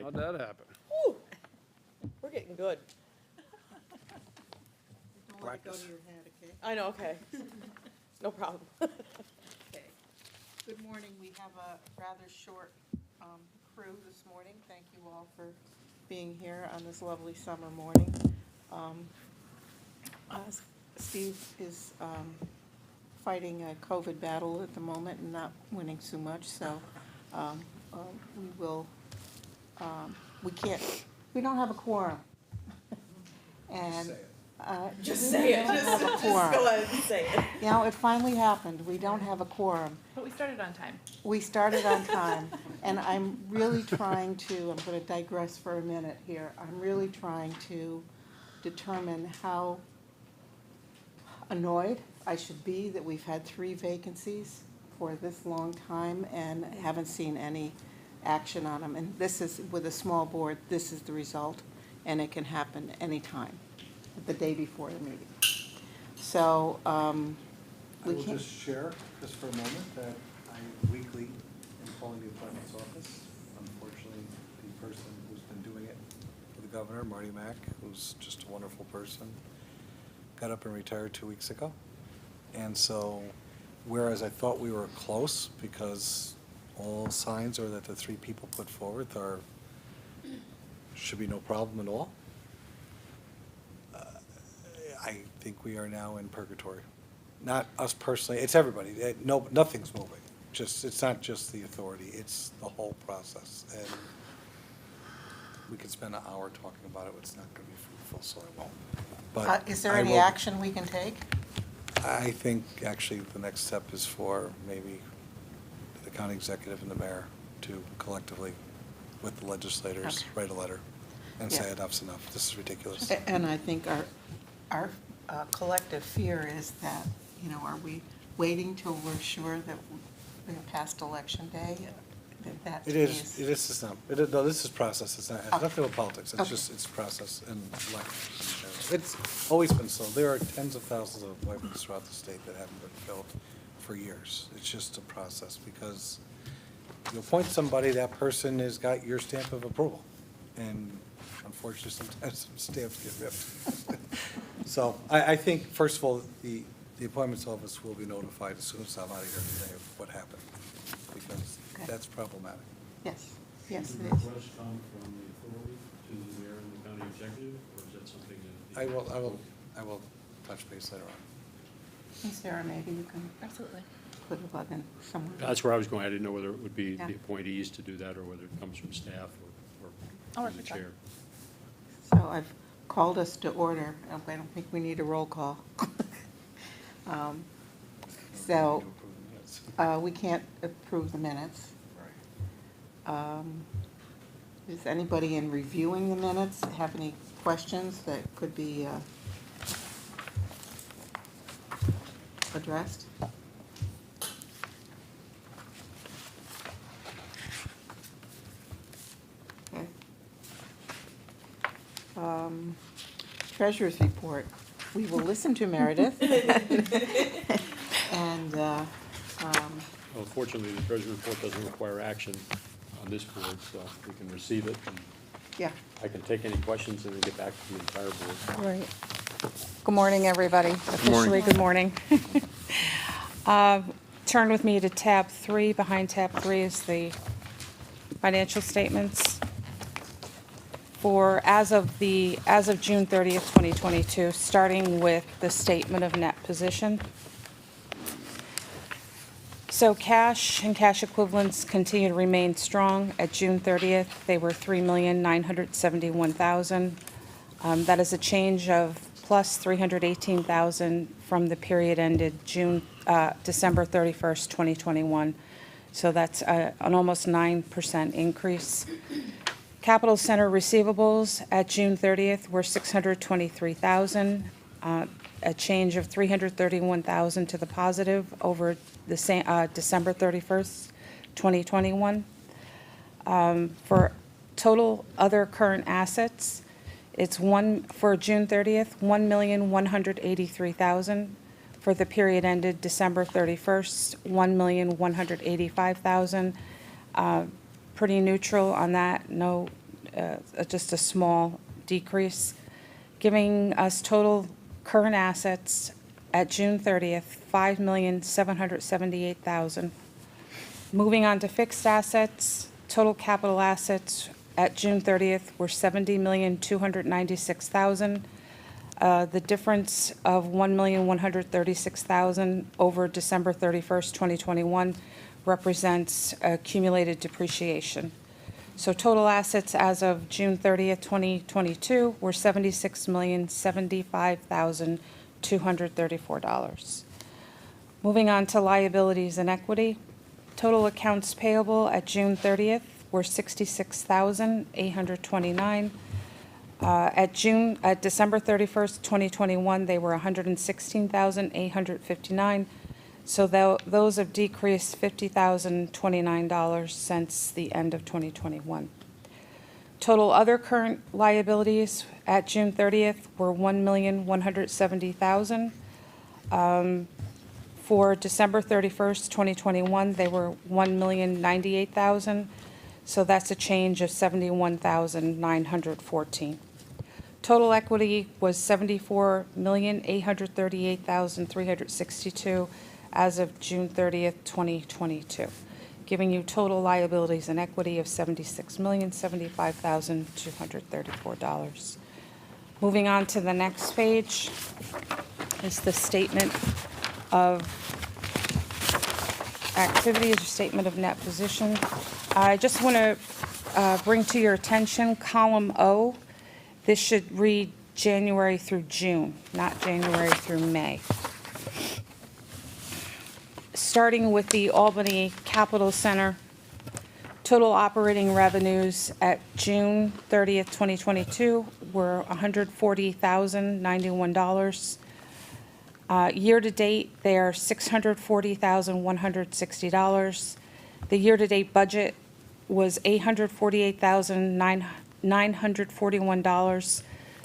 How'd that happen? Whew. We're getting good. Don't let it go to your head, okay? I know, okay. No problem. Okay. Good morning. We have a rather short crew this morning. Thank you all for being here on this lovely summer morning. Steve is fighting a COVID battle at the moment and not winning too much, so we don't have a quorum. And Just say it. we don't have a Just quorum. go ahead and say it. You know, it finally happened. We don't have a quorum. But we started on time. We started on time, and I'm really trying to, I'm going to digress for a minute here. I'm really trying to determine how annoyed I should be that we've had 3 vacancies for this long time and haven't seen any action on them. And this is, with a small board, this is the result, and it can happen anytime, the day before the meeting. So, I we will can't. just share, just for a moment, that I weekly am calling the appointments office. Unfortunately, the person who's been doing it for the governor, Marty Mack, who's just a wonderful person, got up and retired 2 weeks ago. And so, whereas I thought we were close, because all signs are that the 3 people put forward should be no problem at all, I think we are now in purgatory. Not us personally, it's everybody. Nothing's moving. It's not just the authority, it's the whole process. And we could spend an hour talking about it, it's not gonna be fruitful, so I won't. But Is there I any will- action we can take? I think actually the next step is for maybe the county executive and the mayor to collectively, with the legislators, Okay. write a letter and say Yeah. enough's enough, this is ridiculous. And I think our collective fear is that, you know, are we waiting till we're sure that we're past election day? That It is, no, this is process, it's not, it has nothing with politics, it's Okay. just, it's process and elections in general. It's always been so, there are tens of thousands of appointments throughout the state that haven't been filled for years. It's just a process, because you appoint somebody, that person has got your stamp of approval, and unfortunately, sometimes some stamps get ripped. So, I think, first of all, the appointments office will be notified as soon as I'm out of here today of what happened, because Okay. that's problematic. Yes, yes, Did it the is. request come from the authority to the mayor and the county executive, or is that something that? I will touch base later on. And Sarah, maybe you can Absolutely. put a bug in somewhere. That's where I was going. I didn't know whether it would be Yeah. the appointees to do that, or whether it comes from staff or I'll work from the with that. chair. So I've called us to order. I don't think we need a roll call. So, we can't approve the minutes. Does anybody in reviewing the minutes have any questions that could be addressed? Okay. Treasurer's report. We will listen to Meredith. And, Well, fortunately, the treasury report doesn't require action on this board, so we can receive it, and yeah. I can take any questions and then get back to the entire board. Right. Good morning, everybody. Officially, good morning. Turn with me to tab 3. Behind tab 3 is the financial statements for as of June 30th, 2022, starting with the statement of net position. So cash and cash equivalents continue to remain strong. At June 30th, they were $3,971,000. That is a change of plus $318,000 from the period ended December 31st, 2021. So that's an almost 9% increase. Capital Center receivables at June 30th were $623,000, a change of $331,000 to the positive over the same December 31st, 2021. For total other current assets, it's for June 30th, $1,183,000. For the period ended December 31st, $1,185,000. Pretty neutral on that. No just a small decrease, giving us total current assets at June 30th, $5,778,000. Moving on to fixed assets, total capital assets at June 30th were $70,296,000. The difference of $1,136,000 over December 31st, 2021 represents accumulated depreciation. So total assets as of June 30th, 2022 were $76,075,234. Moving on to liabilities and equity. Total accounts payable at June 30th were $66,829. At December 31st, 2021, they were $116,859. So those have decreased $50,029 since the end of 2021. Total other current liabilities at June 30th were $1,170,000. For December 31st, 2021, they were $1,098,000. So that's a change of $71,914. Total equity was $74,838,362 as of June 30th, 2022, giving you total liabilities and equity of $76,075,234. Moving on to the next page is the statement of activities, or statement of net position. I just want to bring to your attention column O. This should read January through June, not January through May. Starting with the Albany Capitol Center, total operating revenues at June 30th, 2022 were $140,091. Year-to-date, they are $640,160. The year-to-date budget was $848,941,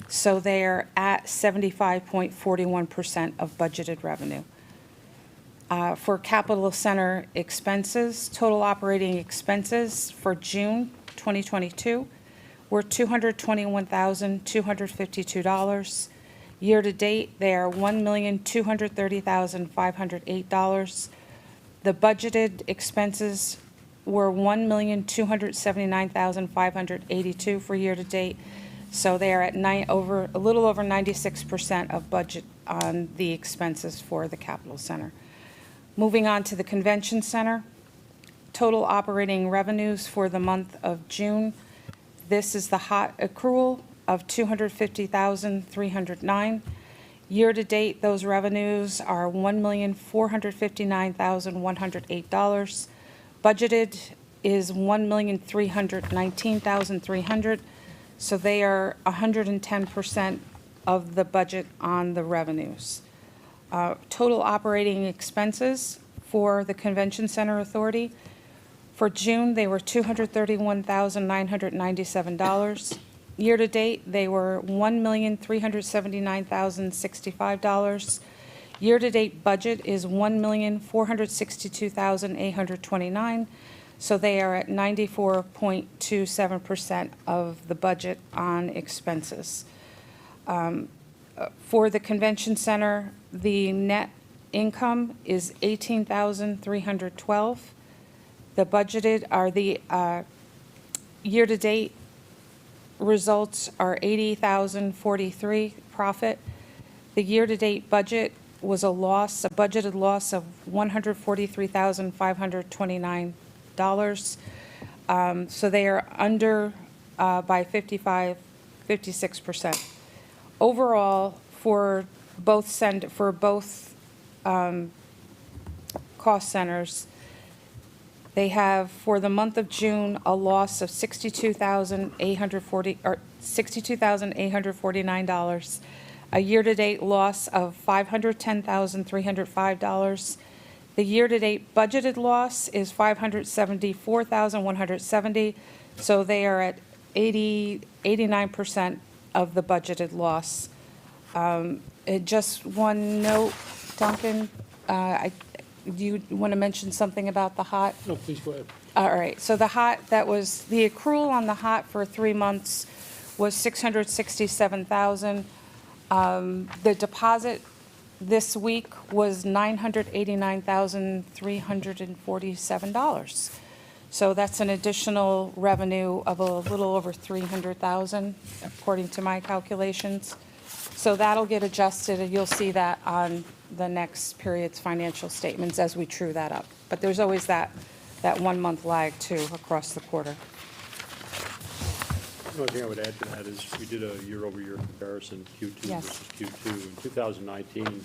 so they're at 75.41% of budgeted revenue. For Capitol Center expenses, total operating expenses for June 2022 were $221,252. Year-to-date, they are $1,230,508. The budgeted expenses were $1,279,582 for year-to-date, so they are at a little over 96% of budget on the expenses for the Capitol Center. Moving on to the Convention Center, total operating revenues for the month of June. This is the hot accrual of $250,309. Year-to-date, those revenues are $1,459,108. Budgeted is $1,319,300, so they are 110% of the budget on the revenues. Total operating expenses for the Convention Center Authority. For June, they were $231,997. Year-to-date, they were $1,379,065. Year-to-date budget is $1,462,829, so they are at 94.27% of the budget on expenses. For the Convention Center, the net income is $18,312. The budgeted are the year-to-date results are $80,043 profit. The year-to-date budget was a budgeted loss of $143,529. So they are under by 56%. Overall, for both cost centers, they have, for the month of June, a loss of $62,849, a year-to-date loss of $510,305. The year-to-date budgeted loss is $574,170, so they are at 89% of the budgeted loss. Just one note, Duncan, do you want to mention something about the HOT? No, please go ahead. All right, so the HOT, that was, the accrual on the HOT for 3 months was $667,000. The deposit this week was $989,347. So that's an additional revenue of a little over $300,000, according to my calculations. So that'll get adjusted, and you'll see that on the next period's financial statements as we true that up. But there's always that 1 month lag too across the quarter. The only thing I would add to that is we did a year-over-year comparison, Q2 Yes. versus Q2. In 2019,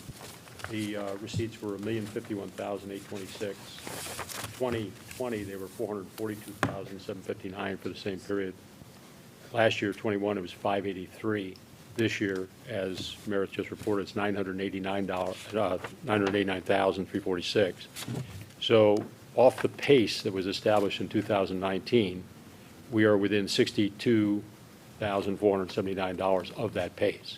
the receipts were $1,051,826. 2020, they were $442,759 for the same period. Last year, 21, it was $583. This year, as Meredith just reported, it's $989,346. So off the pace that was established in 2019, we are within $62,479 of that pace.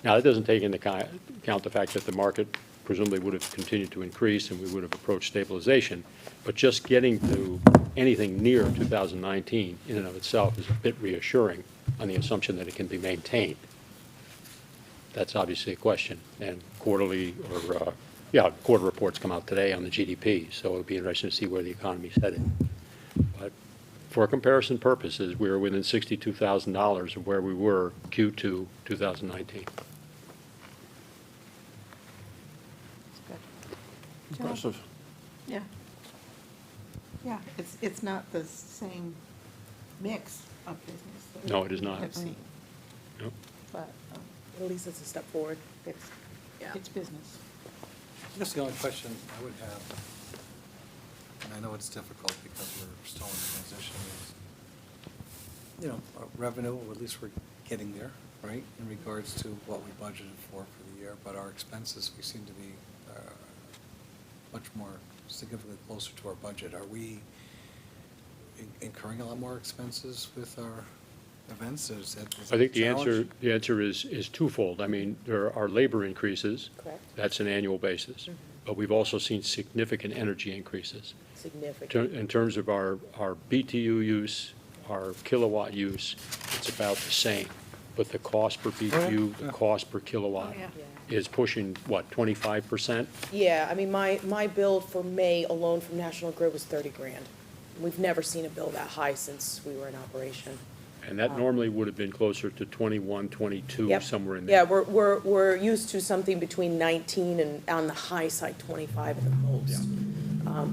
Now, that doesn't take into account the fact that the market presumably would have continued to increase and we would have approached stabilization. But just getting to anything near 2019 in and of itself is a bit reassuring on the assumption that it can be maintained. That's obviously a question. And quarterly quarter reports come out today on the GDP, so it would be interesting to see where the economy's headed. But for comparison purposes, we are within $62,000 of where we were Q2 2019. Impressive. Yeah. Yeah, it's not the same mix of business. that No, it is not. I've seen, Nope. but At least it's a step forward. it's, Yeah. it's business. I guess the only question I would have, and I know it's difficult because we're still in transition, is, our revenue, or at least we're getting there, right, in regards to what we budgeted for the year, but our expenses, we seem to be much more significantly closer to our budget. Are we incurring a lot more expenses with our events? Is that I think a the challenge? answer is twofold. I mean, there are labor increases. Correct. That's an annual basis. But we've also seen significant energy increases. Significant. In terms of our BTU use, our kilowatt use, it's about the same. But the cost per BTU, the cost per kilowatt Oh, yeah. is pushing, what, 25%? Yeah, I mean, my bill for May alone from National Grid was 30 grand. We've never seen a bill that high since we were in operation. And that normally would have been closer to 21, 22, Yep. somewhere in Yeah, there. we're used to something between 19 and on the high side, 25 at the most.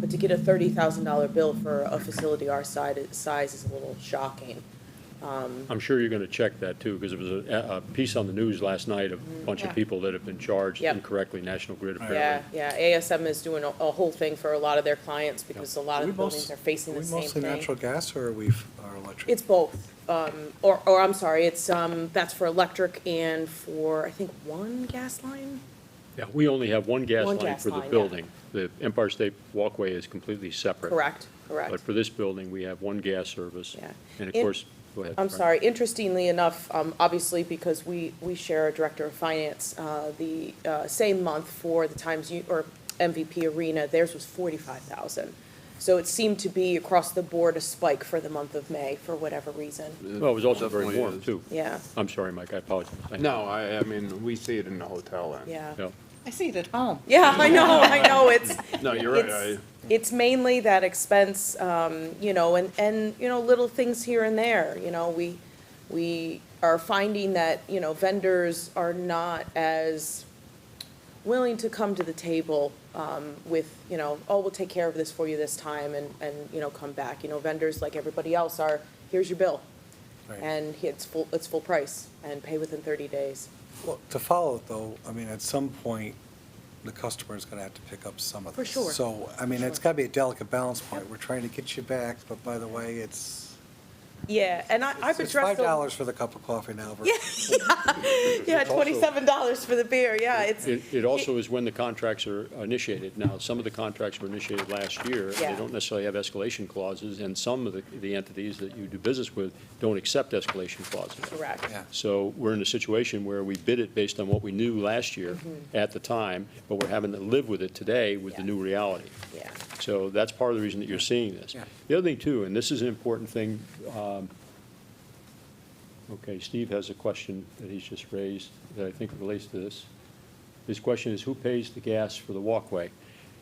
But to get a $30,000 bill for a facility our size is a little shocking. I'm sure you're going to check that too, because there was a piece on the news last night of a bunch of Yeah. people that have been charged Yep. incorrectly, National Grid Yeah, apparently. yeah, ASM is doing a whole thing for a lot of their clients because a lot of the buildings are facing the same Are we mostly thing. natural gas, or are we our electric? It's both, or I'm sorry, it's, that's for electric and for, I think, one gas line? Yeah, we only have one gas One line gas for the line, yeah. building. The Empire State Walkway is completely separate. Correct, correct. But for this building, we have one gas service. Yeah. And of In- course, go ahead. I'm Fran. sorry, interestingly enough, obviously, because we share a director of finance, the same month for the or MVP Arena, theirs was 45,000. So it seemed to be across the board a spike for the month of May, for whatever reason. Well, it was also very Definitely warm is. too. Yeah, I'm sorry, Mike, I apologize. Thank you. No, I mean, we see it in the hotel end. yeah. Yeah. I see it at home. Yeah, I know, it's. No, you're right. it's- It's mainly that expense, and, little things here and there, we are finding that, vendors are not as willing to come to the table, with, oh, we'll take care of this for you this time and, come back. Vendors, like everybody else, are, here's your bill. Right. And it's full price, and pay within 30 days. Well, to follow it though, I mean, at some point, the customer is gonna have to pick up some of For this. sure. So, I mean, it's Sure. gotta be a delicate balance point. We're trying to get you back, but by the way, Yeah, and I've It's addressed. $5 for the cup of coffee now. versus- Yeah, It's also- $27 for the beer, yeah, it's. It also is when the contracts are initiated. Now, some of the contracts were initiated last year. Yeah. They don't necessarily have escalation clauses, and some of the entities that you do business with don't accept escalation clauses. Correct. Yeah. So we're in a situation where we bid it based on what we knew last year at the time, but we're having to live with it today with the Mm-hmm. Yeah. new reality. Yeah. So that's part of the reason that you're seeing this. Yeah. The other thing too, and this is an important thing, okay, Steve has a question that he's just raised that I think relates to this. His question is, who pays the gas for the walkway?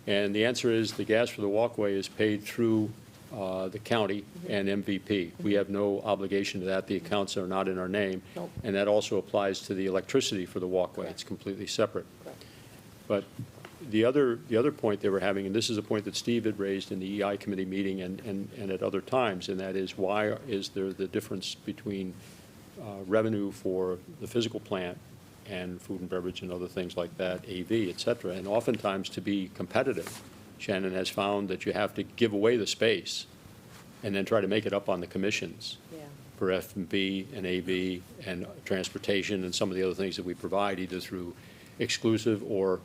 And the answer is, the gas for the walkway is paid through the county and MVP. We have no obligation to that. The accounts are not in our name. Nope. And that also applies to the electricity for the walkway. It's completely separate. Correct. But the other point they were having, and this is a point that Steve had raised in the EI committee meeting and at other times, and that is, why is there the difference between revenue for the physical plant and food and beverage and other things like that, AV, et cetera? And oftentimes, to be competitive, Shannon has found that you have to give away the space and then try to make it up on the commissions Yeah. for F&B and AV and transportation and some of the other things that we provide, either through exclusive or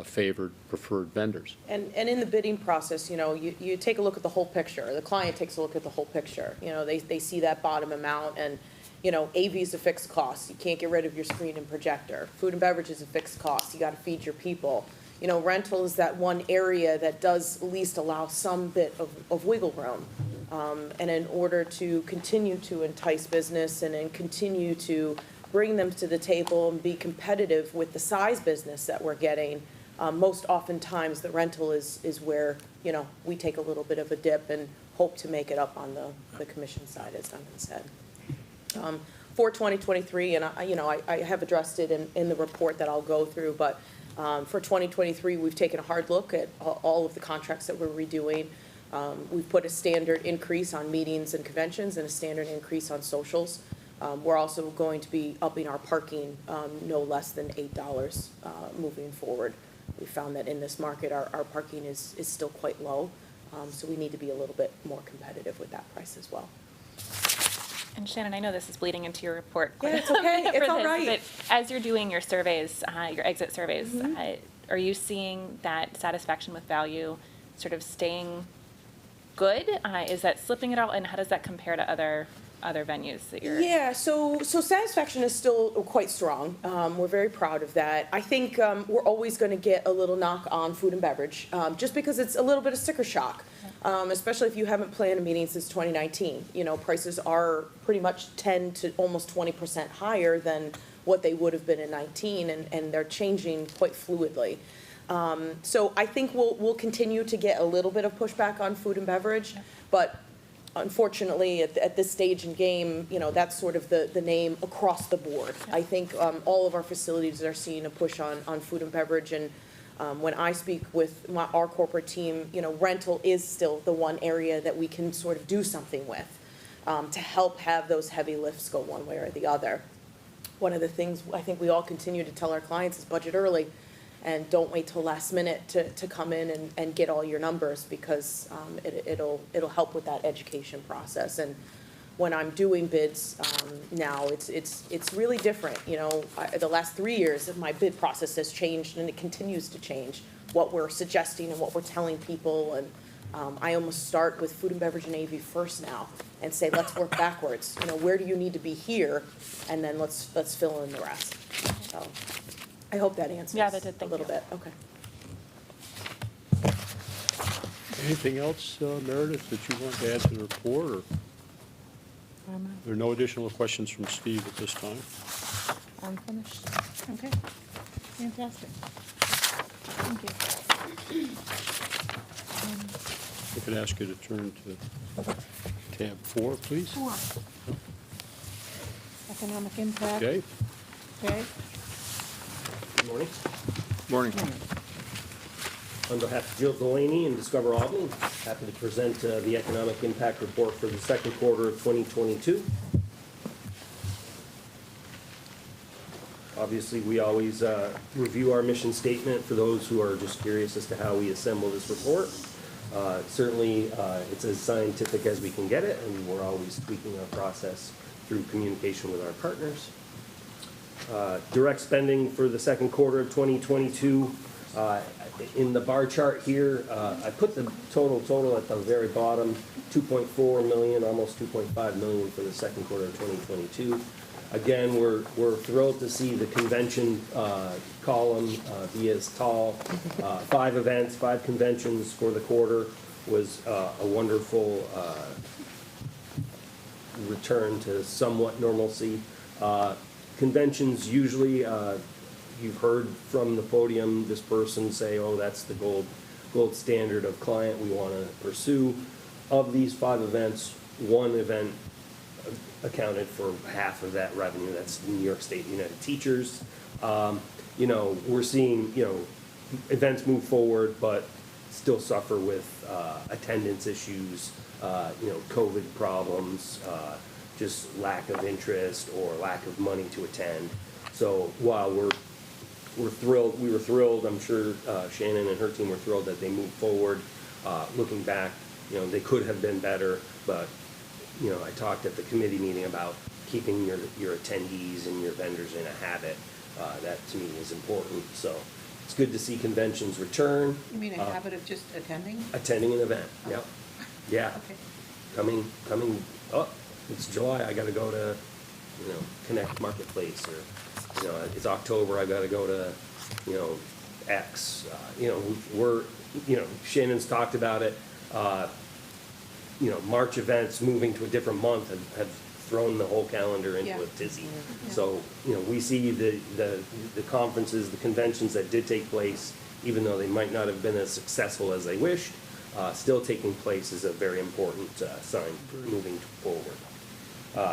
favored, preferred vendors. And in the bidding process, you take a look at the whole picture, the client takes a look at the whole picture. They see that bottom amount, and, AV is a fixed cost. You can't get rid of your screen and projector. Food and beverage is a fixed cost. You gotta feed your people. Rental is that one area that does at least allow some bit of wiggle room. And in order to continue to entice business and then continue to bring them to the table and be competitive with the size business that we're getting, most oftentimes the rental is where, we take a little bit of a dip and hope to make it up on the commission side, as Duncan said. For 2023, and I have addressed it in the report that I'll go through, but for 2023, we've taken a hard look at all of the contracts that we're redoing. We've put a standard increase on meetings and conventions and a standard increase on socials. We're also going to be upping our parking no less than $8 moving forward. We found that in this market, our parking is still quite low, so we need to be a little bit more competitive with that price as well. And Shannon, I know this is bleeding into your report. Yeah, it's okay. for It's all this, right. But as you're doing your surveys, your exit surveys, Mm-hmm. Are you seeing that satisfaction with value sort of staying good? Is that slipping at all? And how does that compare to other venues that you're? Yeah, so satisfaction is still quite strong. We're very proud of that. I think we're always going to get a little knock on food and beverage, just because it's a little bit of sticker shock, especially if you haven't planned a meeting since 2019. Prices are pretty much 10 to almost 20% higher than what they would have been in 19, and they're changing quite fluidly. So I think we'll continue to get a little bit of pushback on food and beverage, but unfortunately, at this stage in game, that's sort of the name across the board. I think all of our facilities are seeing a push on food and beverage, and when I speak with our corporate team, rental is still the one area that we can sort of do something with to help have those heavy lifts go one way or the other. One of the things I think we all continue to tell our clients is budget early, and don't wait till last minute to come in and get all your numbers, because it'll help with that education process. And when I'm doing bids now, it's really different. The last 3 years, my bid process has changed, and it continues to change. What we're suggesting and what we're telling people, and I almost start with food and beverage and AV first now, and say, let's work backwards. Where do you need to be here, and then let's fill in the rest. So I hope that answers Yeah, that did. a Thank little you. bit. Okay. Anything else, Meredith, that you want to add to the report, or there are no additional questions from Steve at this time? I'm finished. Okay, fantastic. Thank you. I could ask you to turn to tab 4, please. Four. Economic impact. Okay? Okay. Good morning. Morning. On behalf of Jill Delaney and Discover Albany, happy to present the economic impact report for the second quarter of 2022. Obviously, we always review our mission statement for those who are just curious as to how we assemble this report. Certainly, it's as scientific as we can get it, and we're always tweaking our process through communication with our partners. Direct spending for the second quarter of 2022, in the bar chart here, I put the total at the very bottom, 2.4 million, almost 2.5 million for the second quarter of 2022. Again, we're thrilled to see the convention column be as tall. 5 events, 5 conventions for the quarter was a wonderful return to somewhat normalcy. Conventions usually, you've heard from the podium this person say, oh, that's the gold standard of client we want to pursue. Of these 5 events, 1 event accounted for half of that revenue. That's New York State United Teachers. You know, we're seeing, you know, events move forward, but still suffer with attendance issues, you know, COVID problems, just lack of interest or lack of money to attend. So while we're thrilled, we were thrilled, I'm sure Shannon and her team were thrilled that they moved forward. Looking back, you know, they could have been better, but, you know, I talked at the committee meeting about keeping your attendees and your vendors in a habit. That to me is important. So it's good to see conventions return. You mean a habit of just attending? Attending an event, yep. Yeah. Okay. Coming, oh, it's July, I gotta go to, you know, Connect Marketplace, or, you know, it's October, I gotta go to, you know, X. You know, we're, you know, Shannon's talked about it. You know, March events moving to a different month have thrown the whole calendar into Yeah. a tizzy. Yeah. So, you know, we see the conferences, the conventions that did take place, even though they might not have been as successful as they wished, still taking place is a very important sign moving forward.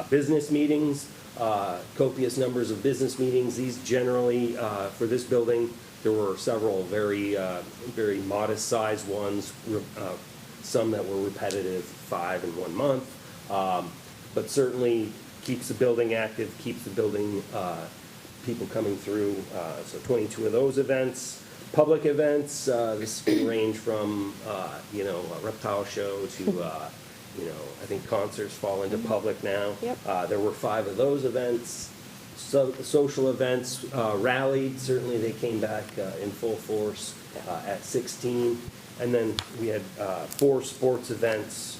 Business meetings, copious numbers of business meetings. These generally, for this building, there were several very modest-sized ones, some that were repetitive, 5 in 1 month, but certainly keeps the building active, keeps the building, people coming through. So 22 of those events. Public events, this can range from, you know, a reptile show to, you know, I think concerts fall into public now. Yep. There were 5 of those events. So social events rallied, certainly they came back in full force at 16. And then we had 4 sports events,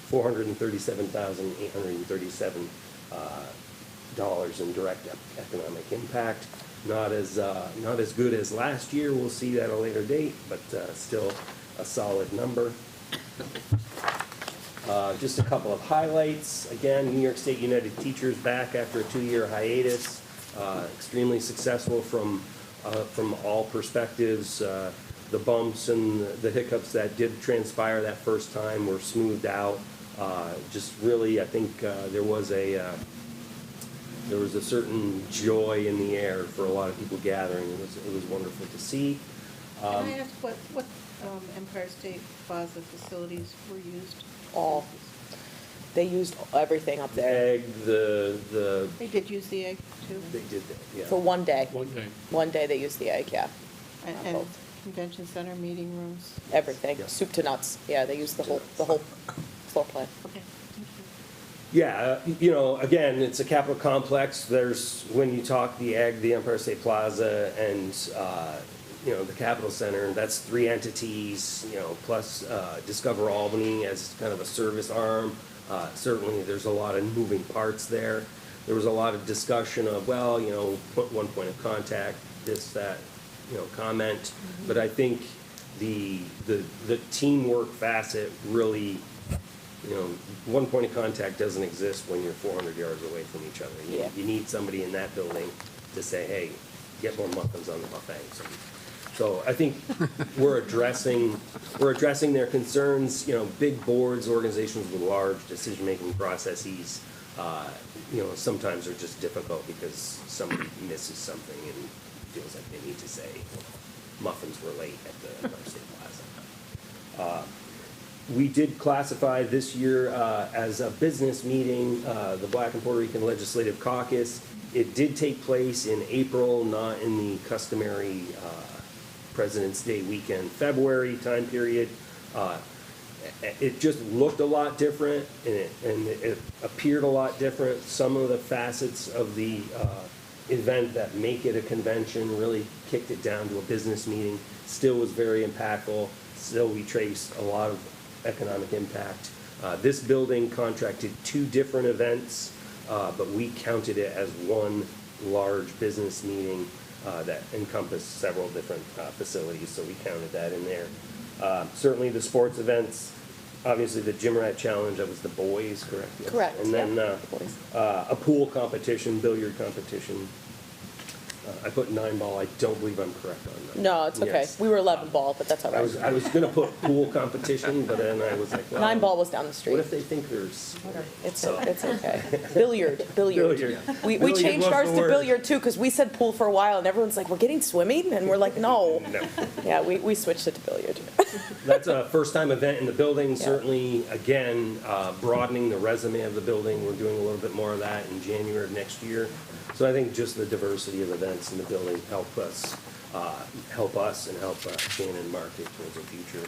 $437,837 in direct economic impact. Not as good as last year. We'll see that at a later date, but still a solid number. Just a couple of highlights. Again, New York State United Teachers back after a 2-year hiatus. Extremely successful from all perspectives. The bumps and the hiccups that did transpire that first time were smoothed out. Just really, I think there was a certain joy in the air for a lot of people gathering. It was wonderful to see. Can I ask what Empire State Plaza facilities were used? All. They used everything up there Egg, the They did use the egg too? they did that, yeah. for 1 day. One day. 1 day they used the egg, yeah. And convention center, meeting rooms? Everything, Yeah. soup to nuts. Yeah, they used the whole floor plan. Okay, thank you. Yeah, you know, again, it's a capital complex. There's, when you talk the Egg, the Empire State Plaza, and, you know, the Capitol Center, that's 3 entities, you know, plus Discover Albany as kind of a service arm. Certainly, there's a lot of moving parts there. There was a lot of discussion of, well, you know, put one point of contact, this, that, you know, comment. But I think the teamwork facet really, you know, one point of contact doesn't exist when you're 400 yards away from each other. Yeah. You need somebody in that building to say, hey, get more muffins on the buffet. So I think we're addressing their concerns. You know, big boards, organizations with large decision-making processes, you know, sometimes are just difficult because somebody misses something and feels like they need to say, muffins were late at the Empire State Plaza. We did classify this year as a business meeting, the Black and Puerto Rican Legislative Caucus. It did take place in April, not in the customary President's Day weekend, February time period. It just looked a lot different, and it appeared a lot different. Some of the facets of the event that make it a convention really kicked it down to a business meeting. Still was very impactful. Still, we traced a lot of economic impact. This building contracted 2 different events, but we counted it as one large business meeting that encompassed several different facilities, so we counted that in there. Certainly the sports events, obviously the Gym Rat Challenge, that was the boys, correct? Yes. Correct, And then yeah, the boys. a pool competition, billiard competition. I put 9-ball, I don't believe I'm correct on that. No, it's okay. Yes. We were 11 ball, but that's all I was right. gonna put pool competition, but then I was like, well. 9 ball was down the What street. if they think there's? It's okay. Billiard. Billiard. We Billiard changed was ours the to word. billiard too, because we said pool for a while, and everyone's like, we're getting swimming? And we're like, no. No. Yeah, we switched it to billiard. That's a first-time event in the building, Yeah. certainly, again, broadening the resume of the building. We're doing a little bit more of that in January of next year. So I think just the diversity of events in the building help us and help Shannon market towards the future.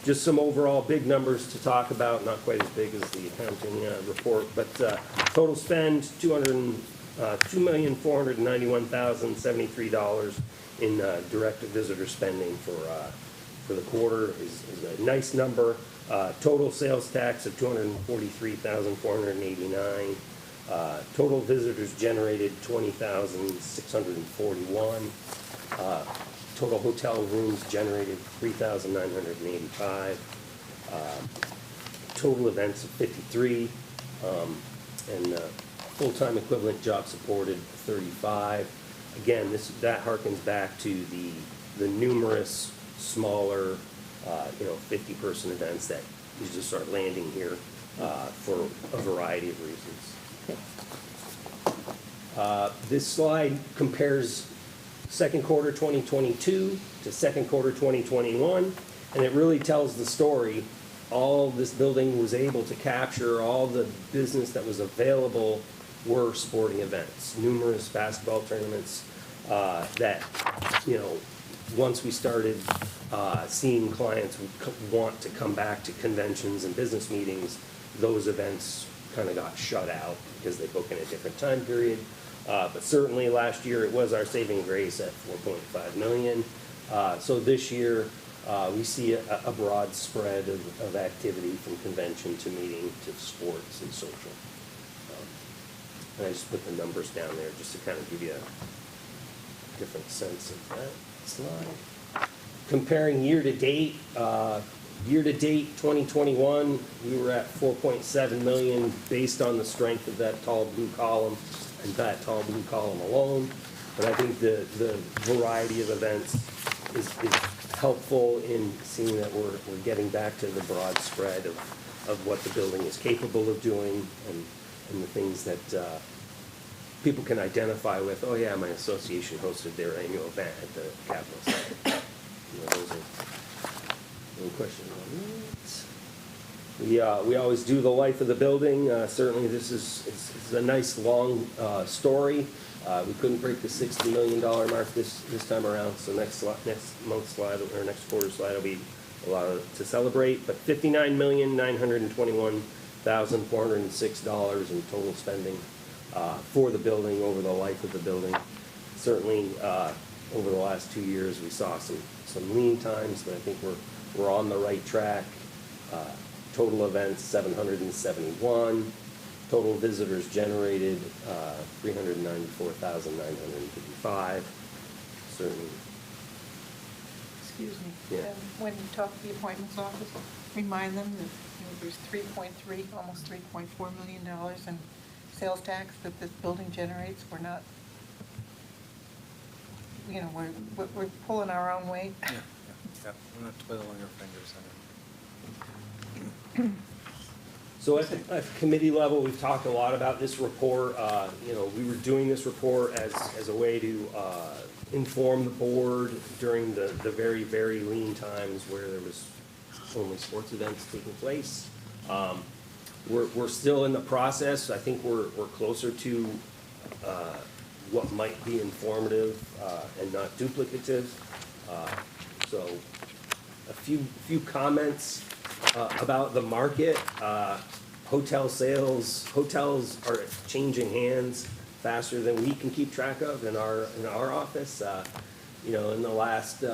Just some overall big numbers to talk about, not quite as big as the accounting report, but total spend, $2,491,073 in direct visitor spending for the quarter is a nice number. Total sales tax of $243,489. Total visitors generated 20,641. Total hotel rooms generated 3,985. Total events of 53. And full-time equivalent job supported 35. Again, that harkens back to the numerous smaller, 50-person events that you just start landing here for a variety of reasons. This slide compares second quarter 2022 to second quarter 2021, and it really tells the story. All this building was able to capture, all the business that was available were sporting events, numerous basketball tournaments that, once we started seeing clients want to come back to conventions and business meetings, those events kind of got shut out because they book in a different time period. But certainly last year it was our saving grace at $4.5 million. So this year we see a broad spread of activity from convention to meeting to sports and social. And I just put the numbers down there just to kind of give you a different sense of that slide. Comparing year to date 2021, we were at 4.7 million based on the strength of that tall blue column and that tall blue column alone. But I think the variety of events is helpful in seeing that we're getting back to the broad spread of what the building is capable of doing and the things that people can identify with. Oh yeah, my association hosted their annual event at the Capitol Center. Those are any questions on that? We always do the life of the building. Certainly this is a nice long story. We couldn't break the $60 million mark this time around, so next month's slide or next quarter's slide will be a lot to celebrate. But $59,921,406 in total spending for the building over the life of the building. Certainly over the last 2 years we saw some lean times, but I think we're on the right track. Total events 771. Total visitors generated 394,955. Certainly. Excuse me. Yeah. When you talk to the appointments office, remind them that there's almost $3.4 million in sales tax that this building generates. We're not, we're pulling our own weight. Yeah, we're not twiddling our fingers. So at committee level, we've talked a lot about this report. We were doing this report as a way to inform the board during the very, very lean times where there was only sports events taking place. We're still in the process. I think we're closer to what might be informative and not duplicative. So few comments about the market. Hotel sales, hotels are changing hands faster than we can keep track of in our office. You know, in the last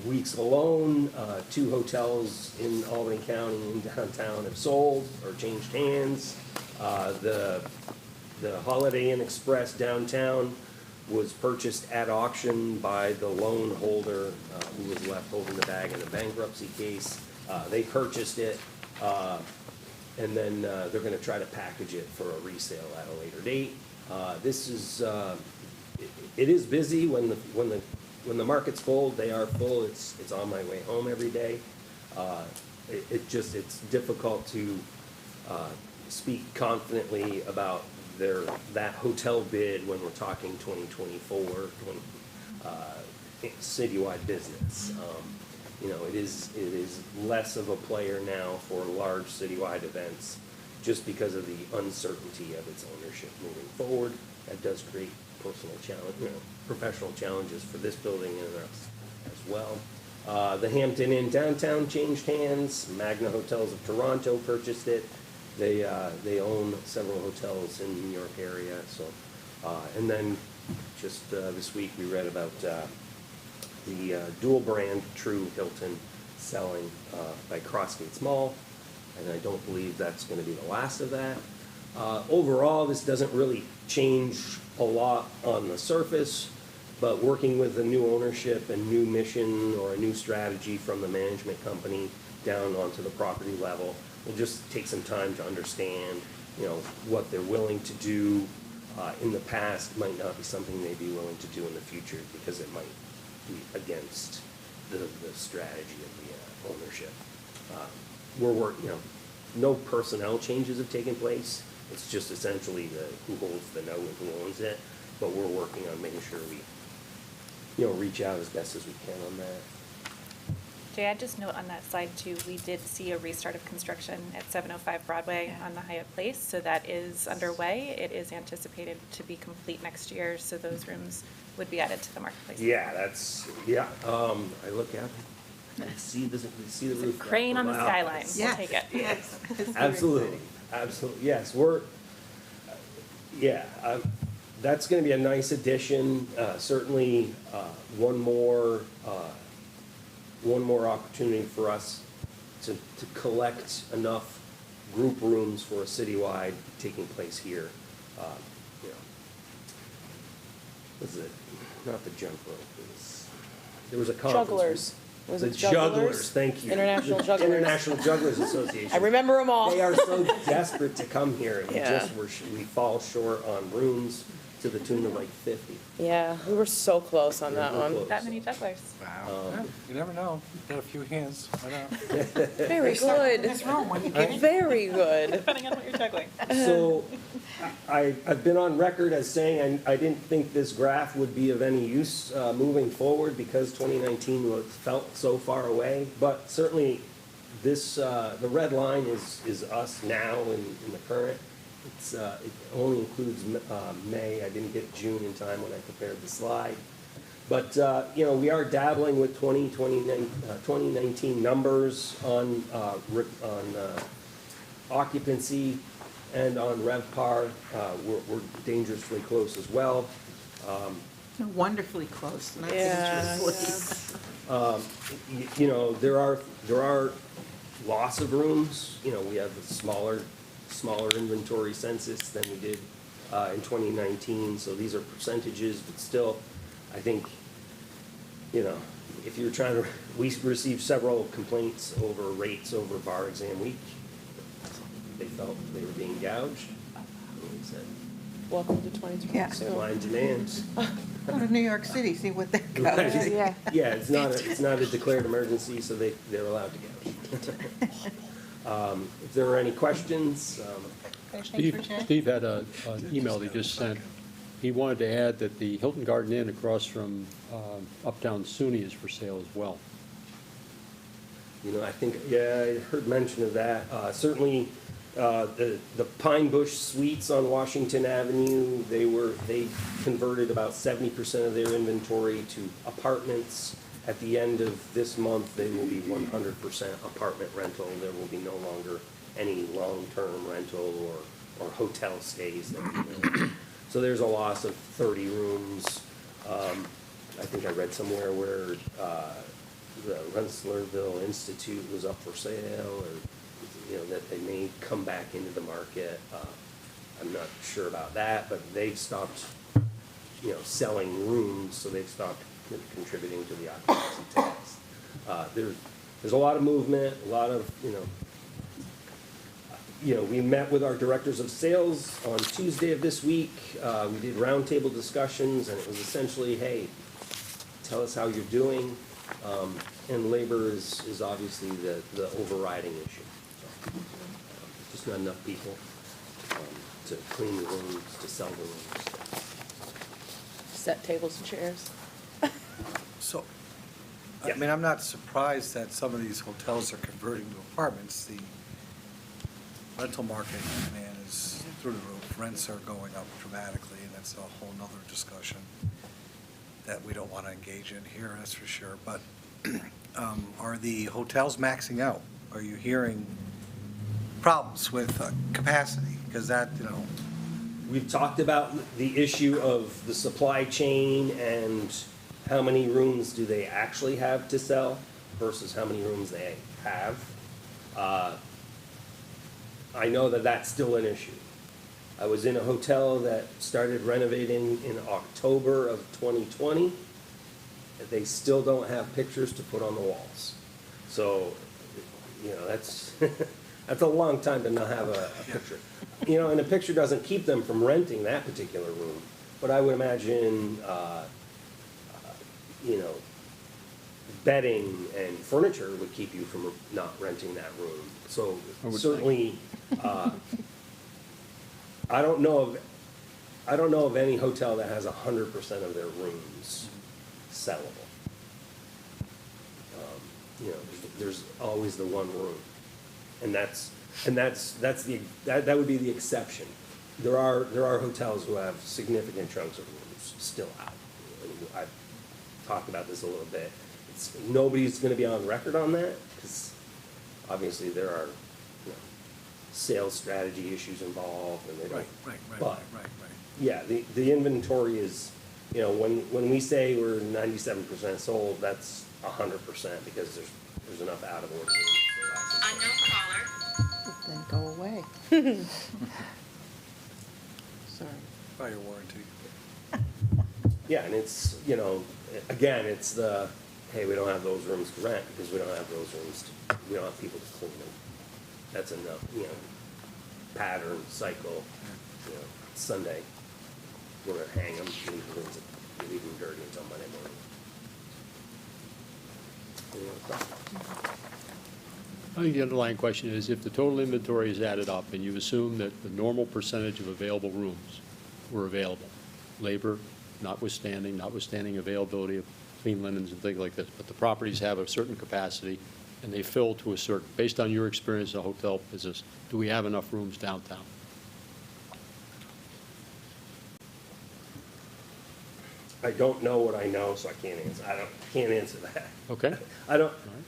weeks alone, 2 hotels in Albany County in downtown have sold or changed hands. The Holiday Inn Express downtown was purchased at auction by the loan holder who was left holding the bag in a bankruptcy case. They purchased it, and then they're gonna try to package it for a resale at a later date. This is, it is busy when the market's full, they are full, it's on my way home every day. It's difficult to speak confidently about that hotel bid when we're talking 2024, citywide business. You know, it is less of a player now for large citywide events just because of the uncertainty of its ownership moving forward. That does create personal challenge, professional challenges for this building and us as well. The Hampton Inn downtown changed hands. Magna Hotels of Toronto purchased it. They own several hotels in the New York area. So, and then just this week we read about the dual brand True Hilton selling by Crossgates Mall, and I don't believe that's going to be the last of that. Overall, this doesn't really change a lot on the surface, but working with a new ownership and new mission or a new strategy from the management company down onto the property level, will just take some time to understand, you know, what they're willing to do in the past might not be something they'd be willing to do in the future because it might be against the strategy of the ownership. We're working, you know, no personnel changes have taken place. It's just essentially who holds the note and who owns it. But we're working on making sure we, you know, reach out as best as we can on that. Jay, I'd just note on that slide too, we did see a restart of construction at 705 Broadway on the Hyatt Place, so that is underway. It is anticipated to be complete next year, so those rooms would be added to the marketplace. Yeah, that's, yeah, I look at it, I see the roof. Crane on the Wow. skyline, we'll Yes, take it. yes. It's very Absolutely, absolutely, yes, that's gonna be a nice addition, certainly, one more opportunity for us to collect enough group rooms for a citywide taking place here. You know, what's it, not the jump rope, there was a conference. Jugglers. Was The it Jugglers, thank you. International The Jugglers. International Jugglers Association. I remember them all. They are so desperate to come here, and Yeah. we fall short on rooms to the tune of like 50. Yeah, we were so close on that Real one. close. That many jugglers. Yeah, you never know. Got a few hands. Why not? Very good. This room when you get in. Very good. Depending on what you're juggling. So, I've been on record as saying I didn't think this graph would be of any use moving forward because 2019 felt so far away, but certainly this, the red line is us now in the current. It only includes May. I didn't get June in time when I prepared the slide. But, you know, we are dabbling with 2019 numbers on occupancy and on RevPAR. We're dangerously close as well. Wonderfly close, not Yeah, dangerously. You know, there are loss of rooms. You know, we have a smaller inventory census than we did in 2019. So these are percentages, but still, I think, you know, if you're trying to, we received several complaints over rates over bar exam week. They felt they were being gouged. And we said, Welcome to 2022. supply and demand. Go to New York City, see what they got. Right. Yeah. Yeah, it's not a declared emergency, so they're allowed to gouge. If there are any questions, Steve had an email he just sent. He wanted to add that the Hilton Garden Inn across from Uptown SUNY is for sale as well. you know, I think, yeah, I heard mention of that. Certainly, the Pine Bush Suites on Washington Avenue, they converted about 70% of their inventory to apartments. At the end of this month, they will be 100% apartment rental. There will be no longer any long-term rental or hotel stays that we know. So there's a loss of 30 rooms. I think I read somewhere where the Rensselaerville Institute was up for sale, or, that they may come back into the market. I'm not sure about that, but they've stopped, selling rooms, so they've stopped contributing to the occupancy tax. There's a lot of movement, a lot of, we met with our directors of sales on Tuesday of this week. We did roundtable discussions, and it was essentially, hey, tell us how you're doing. And labor is obviously the overriding issue. So, just not enough people to clean the rooms, to sell the rooms. Set tables and chairs. So, I Yeah. mean, I'm not surprised that some of these hotels are converting to apartments. The rental market, man, is through the roof. Rents are going up dramatically, and that's a whole nother discussion that we don't want to engage in here, that's for sure. But are the hotels maxing out? Are you hearing problems with capacity? Because that, We've talked about the issue of the supply chain and how many rooms do they actually have to sell versus how many rooms they have. I know that that's still an issue. I was in a hotel that started renovating in October of 2020. They still don't have pictures to put on the walls. So, that's, that's a long time to not have a picture. And a picture doesn't keep them from renting that particular room. But I would imagine, bedding and furniture would keep you from not renting that room. So certainly, I don't know of any hotel that has 100% of their rooms sellable. There's always the one room, and that would be the exception. There are hotels who have significant chunks of rooms still out. I've talked about this a little bit. Nobody's going to be on record on that because obviously there are sales strategy issues involved, and they don't. right. Yeah, the inventory is, when we say we're 97% sold, that's 100% because there's enough out of order. Then go away. Sorry. By your warranty. Yeah, and it's, again, it's the, hey, we don't have those rooms to rent because we don't have those rooms we don't have people to clean them. That's enough, pattern, cycle, Sunday, we're gonna hang them, leave them dirty until Monday morning. I think the underlying question is, if the total inventory is added up and you assume that the normal percentage of available rooms were available, labor notwithstanding availability of clean linens and things like this, but the properties have a certain capacity and they fill to a certain, based on your experience in the hotel business, do we have enough rooms downtown? I don't know what I know, so I can't answer that. Okay?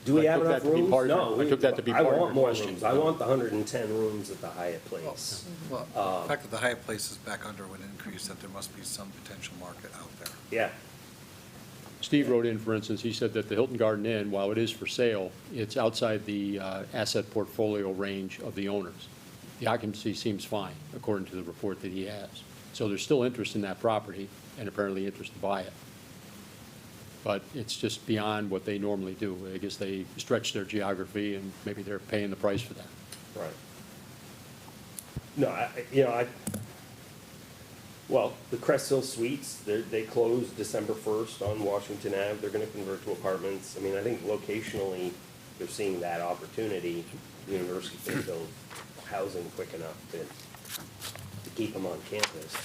Do we I have took enough that to be rooms? part of- No. I took that to be part of I your want more question. rooms. I want the 110 rooms at the Hyatt Place. Well, the fact that the Hyatt Place is back under would increase that there must be some potential market out there. Yeah. Steve wrote in, for instance, he said that the Hilton Garden Inn, while it is for sale, it's outside the asset portfolio range of the owners. The occupancy seems fine, according to the report that he has. So there's still interest in that property and apparently interest to buy it. But it's just beyond what they normally do. I guess they stretch their geography and maybe they're paying the price for that. Right. No, well, the Crest Hill Suites, they closed December 1st on Washington Ave. They're gonna convert to apartments. I mean, I think locationally, they're seeing that opportunity. The university can build housing quick enough to keep them on campus.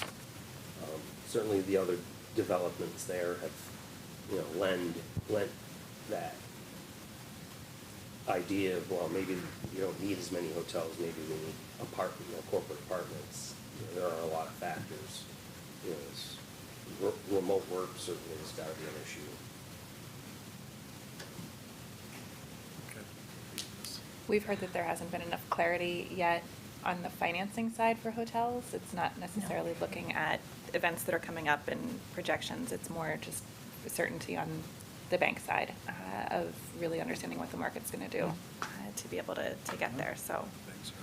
Certainly the other developments there have, lent that idea of, well, maybe you don't need as many hotels, maybe we need corporate apartments. There are a lot of factors. Remote work certainly has got to be an issue. We've heard that there hasn't been enough clarity yet on the financing side for hotels. It's not necessarily looking at events that are coming up and projections. It's more just certainty on the bank side of really understanding what the market's going to do to be able to get there, so. Thanks, sir.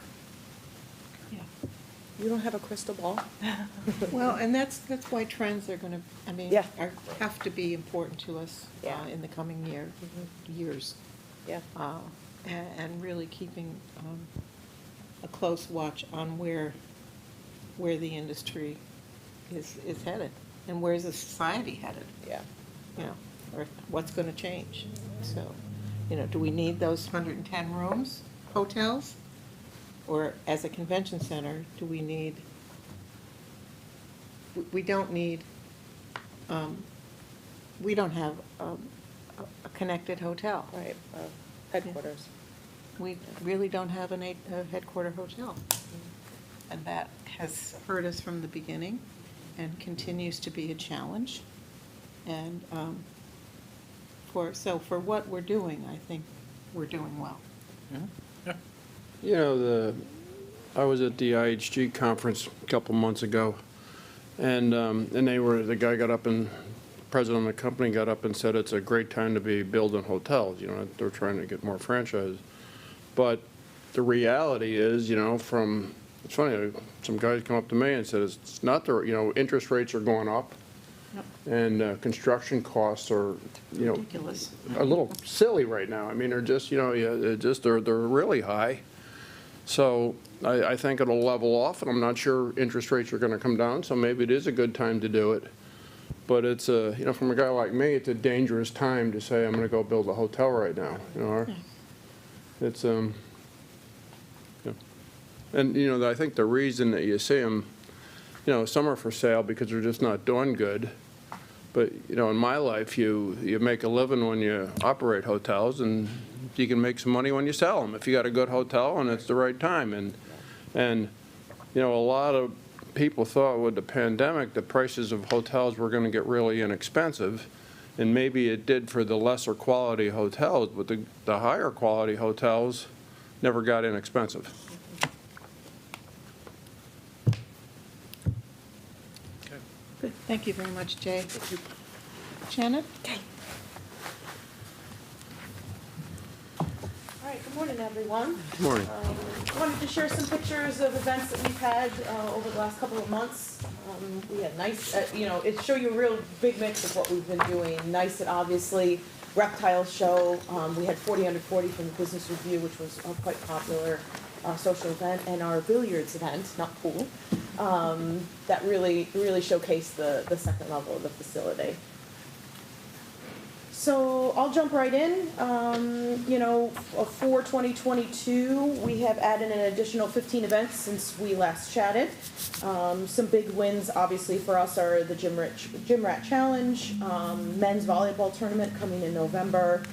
Yeah. You don't have a crystal ball? Well, and that's why trends are gonna, I mean, Yeah. have to be important to us Yeah. in the coming years. Yeah. And really keeping a close watch on where the industry is headed, and where's the society headed, Yeah. you know, or what's gonna change. So, you know, do we need those 110 rooms, hotels? Or as a convention center, do we need, we don't need, we don't have a connected hotel. Right, headquarters. We really don't have a headquarter hotel. And that has hurt us from the beginning and continues to be a challenge. And for what we're doing, I think we're doing well. You know, I was at the IHG conference a couple months ago, and the guy got up and, president of the company got up and said it's a great time to be building hotels, you know, they're trying to get more franchises. But the reality is, you know, it's funny, some guys come up to me and said, it's not interest rates are going up, and construction costs are, you know, Ridiculous. a little silly right now. I mean, they're just, they're really high. So I think it'll level off, and I'm not sure interest rates are going to come down, so maybe it is a good time to do it. But it's from a guy like me, it's a dangerous time to say, I'm going to go build a hotel right now, you know. It's, yeah. And, I think the reason that you see them, some are for sale because they're just not doing good. But, in my life, you make a living when you operate hotels, and you can make some money when you sell them, if you got a good hotel and it's the right time. And a lot of people thought with the pandemic, the prices of hotels were going to get really inexpensive, and maybe it did for the lesser quality hotels, but the higher quality hotels never got inexpensive. Good, thank you very much, Jay. Janet? All right, good morning, everyone. Good morning. Wanted to share some pictures of events that we've had over the last couple of months. We had nice, it show you a real big mix of what we've been doing. Nice and obviously reptile show. We had 40 Under 40 from the Business Review, which was a quite popular social event, and our billiards event, not pool, that really showcased the second level of the facility. So I'll jump right in. For 2022, we have added an additional 15 events since we last chatted. Some big wins, obviously, for us are the Gym Rat Challenge, men's volleyball tournament coming in November.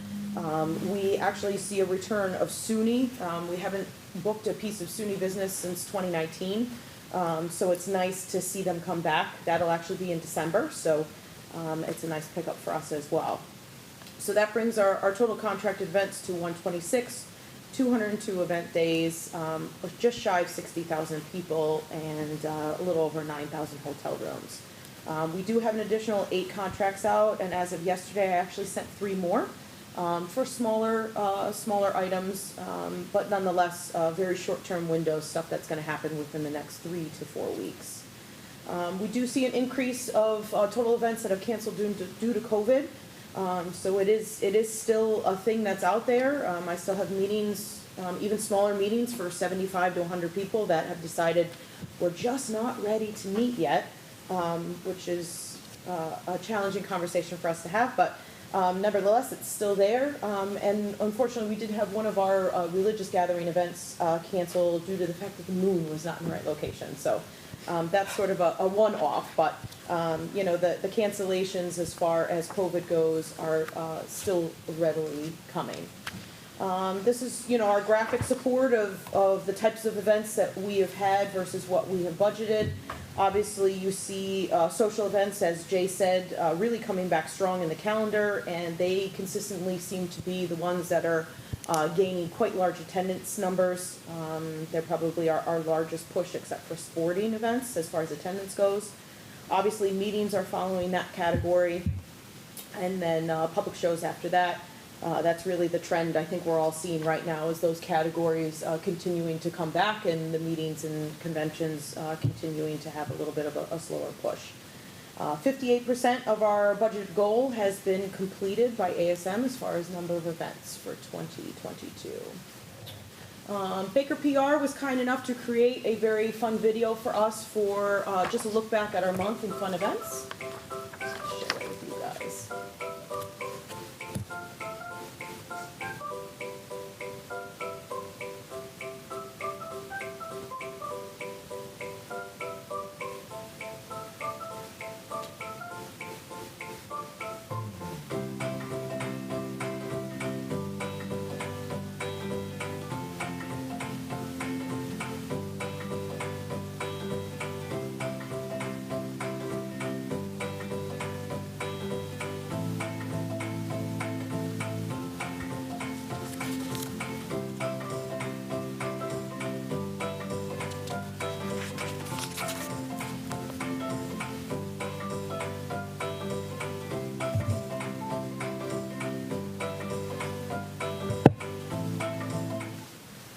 We actually see a return of SUNY. We haven't booked a piece of SUNY business since 2019, so it's nice to see them come back. That'll actually be in December, so it's a nice pickup for us as well. So that brings our total contracted events to 126, 202 event days, just shy of 60,000 people, and a little over 9,000 hotel rooms. We do have an additional 8 contracts out, and as of yesterday, I actually sent 3 more for smaller items, but nonetheless, very short-term windows, stuff that's going to happen within the next 3 to 4 weeks. We do see an increase of total events that have canceled due to COVID. So it is still a thing that's out there. I still have meetings, even smaller meetings for 75 to 100 people that have decided we're just not ready to meet yet, which is a challenging conversation for us to have, but nevertheless, it's still there. And unfortunately, we did have one of our religious gathering events canceled due to the fact that the moon was not in the right location. So that's sort of a one-off, but the cancellations as far as COVID goes are still readily coming. This is, our graphic support of the types of events that we have had versus what we have budgeted. Obviously, you see social events, as Jay said, really coming back strong in the calendar, and they consistently seem to be the ones that are gaining quite large attendance numbers. They're probably our largest push, except for sporting events as far as attendance goes. Obviously, meetings are following that category, and then public shows after that. That's really the trend I think we're all seeing right now, is those categories continuing to come back, and the meetings and conventions continuing to have a little bit of a slower push. 58% of our budget goal has been completed by ASM as far as number of events for 2022. Baker PR was kind enough to create a very fun video for us for just a look back at our month in fun events. Share it with you guys.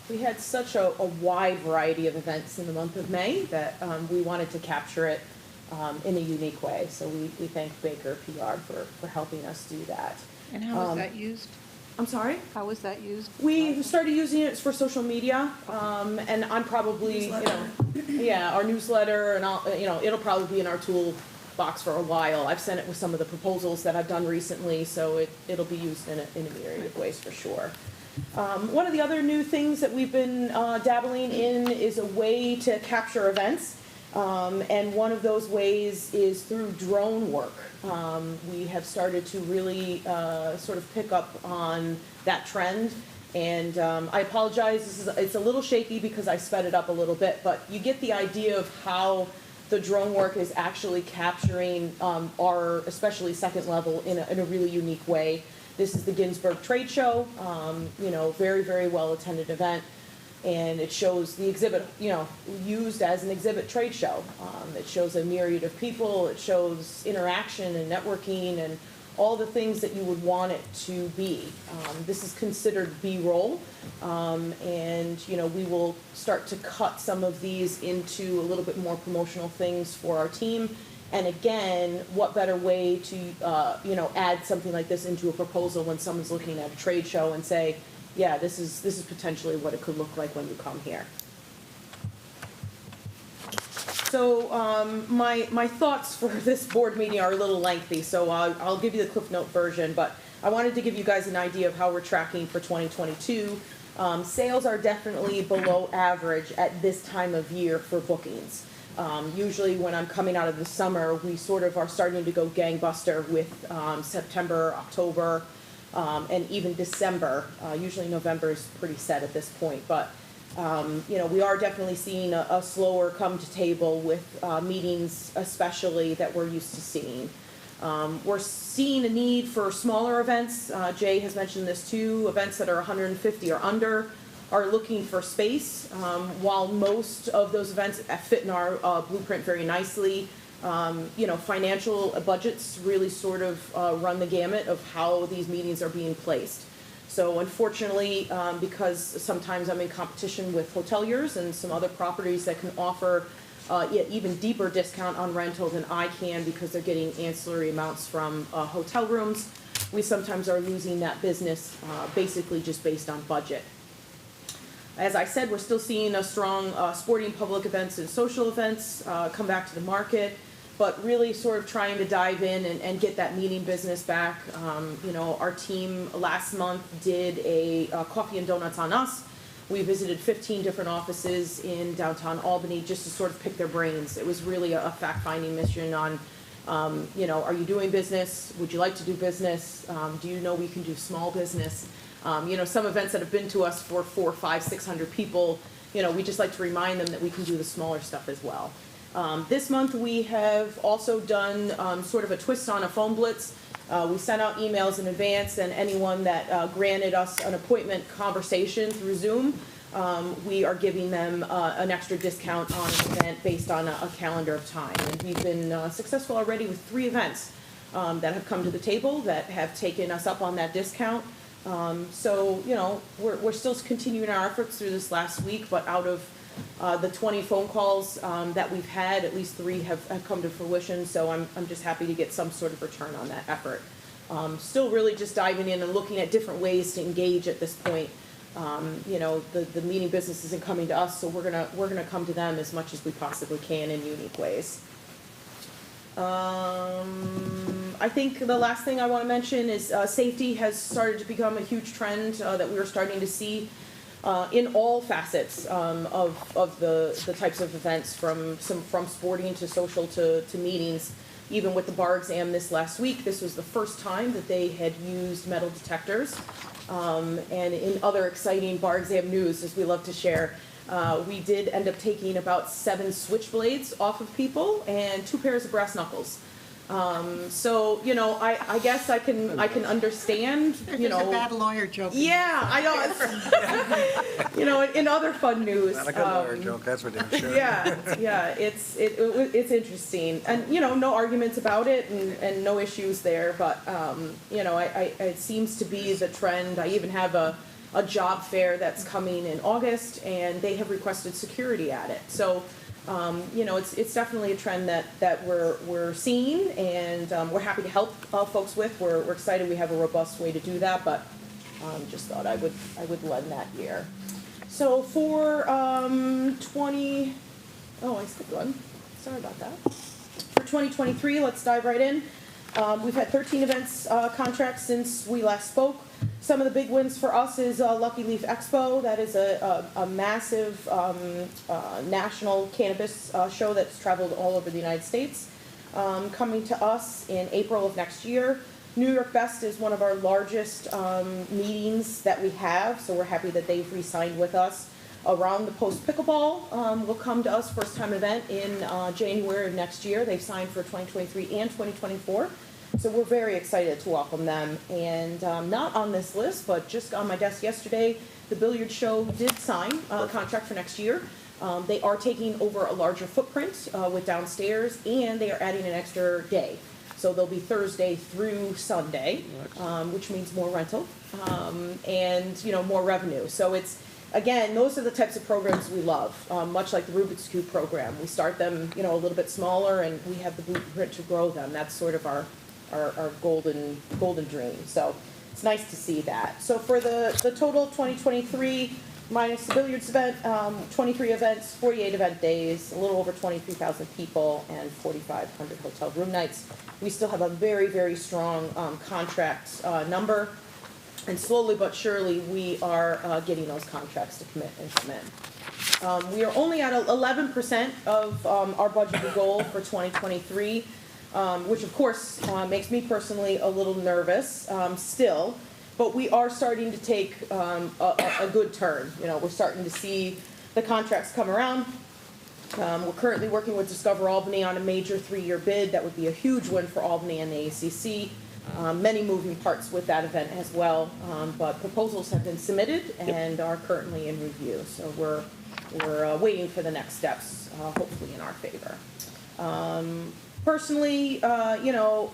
We had such a wide variety of events in the month of May that we wanted to capture it in a unique way. So we thank Baker PR for helping us do that. And how was that used? I'm sorry? How was that used? We started using it for social media, and I'm probably, our newsletter, and it'll probably be in our toolbox for a while. I've sent it with some of the proposals that I've done recently, so it'll be used in a myriad of ways for sure. One of the other new things that we've been dabbling in is a way to capture events, and one of those ways is through drone work. We have started to really sort of pick up on that trend, and I apologize, it's a little shaky because I sped it up a little bit, but you get the idea of how the drone work is actually capturing our, especially second level, in a really unique way. This is the Ginsburg Trade Show, very, very well attended event, and it shows the exhibit, used as an exhibit trade show. It shows a myriad of people, it shows interaction and networking and all the things that you would want it to be. This is considered B-roll, and we will start to cut some of these into a little bit more promotional things for our team. And again, what better way to add something like this into a proposal when someone's looking at a trade show and say, yeah, this is potentially what it could look like when you come here. So my thoughts for this board meeting are a little lengthy, so I'll give you the Cliff Note version, but I wanted to give you guys an idea of how we're tracking for 2022. Sales are definitely below average at this time of year for bookings. Usually when I'm coming out of the summer, we sort of are starting to go gangbuster with September, October, and even December. Usually November is pretty set at this point, but we are definitely seeing a slower come to table with meetings, especially that we're used to seeing. We're seeing a need for smaller events. Jay has mentioned this too. Events that are 150 or under are looking for space. While most of those events fit in our blueprint very nicely, financial budgets really sort of run the gamut of how these meetings are being placed. So unfortunately, because sometimes I'm in competition with hoteliers and some other properties that can offer even deeper discount on rental than I can because they're getting ancillary amounts from hotel rooms, we sometimes are losing that business basically just based on budget. As I said, we're still seeing a strong sporting public events and social events come back to the market, but really sort of trying to dive in and get that meeting business back. Our team last month did a Coffee and Donuts on Us. We visited 15 different offices in downtown Albany just to sort of pick their brains. It was really a fact-finding mission on, are you doing business? Would you like to do business? Do you know we can do small business? Some events that have been to us for 400, 500, 600 people, we just like to remind them that we can do the smaller stuff as well. This month we have also done sort of a twist on a phone blitz. We sent out emails in advance, and anyone that granted us an appointment conversation through Zoom, we are giving them an extra discount on an event based on a calendar of time. And we've been successful already with 3 events that have come to the table that have taken us up on that discount. So, you know, we're still continuing our efforts through this last week, but out of the 20 phone calls that we've had, at least 3 have come to fruition, so I'm just happy to get some sort of return on that effort. Still really just diving in and looking at different ways to engage at this point. You know, the meeting business isn't coming to us, so we're gonna come to them as much as we possibly can in unique ways. I think the last thing I want to mention is safety has started to become a huge trend that we are starting to see in all facets of the types of events, from sporting to social to meetings. Even with the bar exam this last week, this was the first time that they had used metal detectors. And in other exciting bar exam news, as we love to share, we did end up taking about 7 switchblades off of people and 2 pairs of brass knuckles. So, you know, I guess I can understand, you know. There's a bad lawyer joke. Yeah, I know. It's, you know, in other fun news. Not a good lawyer joke, that's for damn sure. Yeah, it's interesting, and you know, no arguments about it, and no issues there. But you know, it seems to be the trend. I even have a job fair that's coming in August, and they have requested security at it. So. You know, it's definitely a trend that we're seeing, and we're happy to help folks with. We're excited we have a robust way to do that, but just thought I would lend that here. So for I skipped one. Sorry about that. For 2023, let's dive right in. We've had 13 events contracts since we last spoke. Some of the big wins for us is Lucky Leaf Expo. That is a massive national cannabis show that's traveled all over the United States. Coming to us in April of next year. New York Best is one of our largest meetings that we have, so we're happy that they've re-signed with us. Around the Post Pickleball will come to us, first time event in January of next year. They've signed for 2023 and 2024. So we're very excited to welcome them. And not on this list, but just on my desk yesterday, the Billiard Show did sign a contract for next year. They are taking over a larger footprint with downstairs, and they are adding an extra day. So they'll be Thursday through Sunday, which means more rental and, you know, more revenue. So it's, again, those are the types of programs we love, much like the Rubik's Cube program. We start them, you know, a little bit smaller, and we have the blueprint to grow them. That's sort of our golden dream. So it's nice to see that. So for the total 2023, minus the billiards event, 23 events, 48 event days, a little over 23,000 people, and 4,500 hotel room nights. We still have a very, very strong contract number. And slowly but surely, we are getting those contracts to commit and come in. We are only at 11% of our budgeted goal for 2023, which of course makes me personally a little nervous still. But we are starting to take a good turn. You know, we're starting to see the contracts come around. We're currently working with Discover Albany on a major 3-year bid. That would be a huge win for Albany and the ACC. Many moving parts with that event as well, but proposals have been submitted and are currently in review. So we're waiting for the next steps, hopefully in our favor. Personally, you know,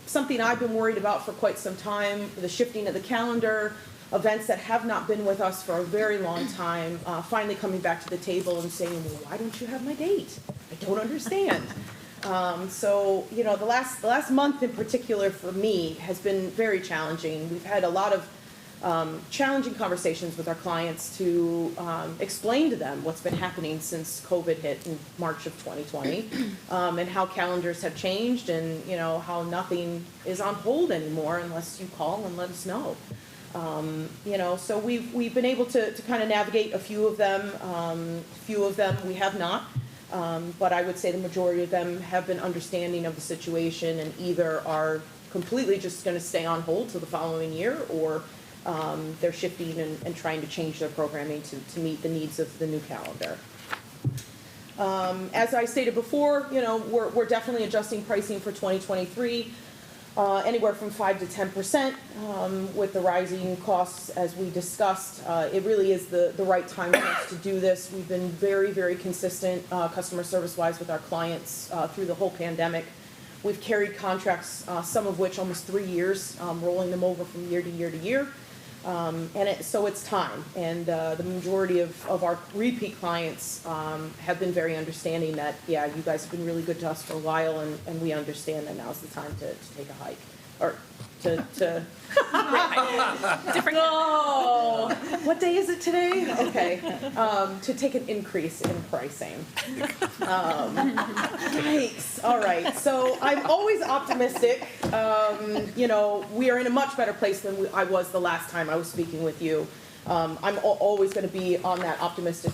something I've been worried about for quite some time, the shifting of the calendar, events that have not been with us for a very long time, finally coming back to the table and saying, well, why don't you have my date? I don't understand. So, you know, the last month in particular for me has been very challenging. We've had a lot of challenging conversations with our clients to explain to them what's been happening since COVID hit in March of 2020, and how calendars have changed, and, you know, how nothing is on hold anymore unless you call and let us know. You know, so we've been able to kind of navigate a few of them. Few of them we have not. But I would say the majority of them have been understanding of the situation and either are completely just going to stay on hold till the following year, or they're shifting and trying to change their programming to meet the needs of the new calendar. As I stated before, you know, we're definitely adjusting pricing for 2023. anywhere from 5 to 10%. With the rising costs, as we discussed, it really is the right time for us to do this. We've been very, very consistent customer service-wise with our clients through the whole pandemic. We've carried contracts, some of which almost 3 years, rolling them over from year to year to year. So it's time, and the majority of our repeat clients have been very understanding that, yeah, you guys have been really good to us for a while, and we understand that now's the time to take a hike, or to Different. oh, what day is it today? Okay, to take an increase in pricing. Yikes, all right, so I'm always optimistic. You know, we are in a much better place than I was the last time I was speaking with you. I'm always gonna be on that optimistic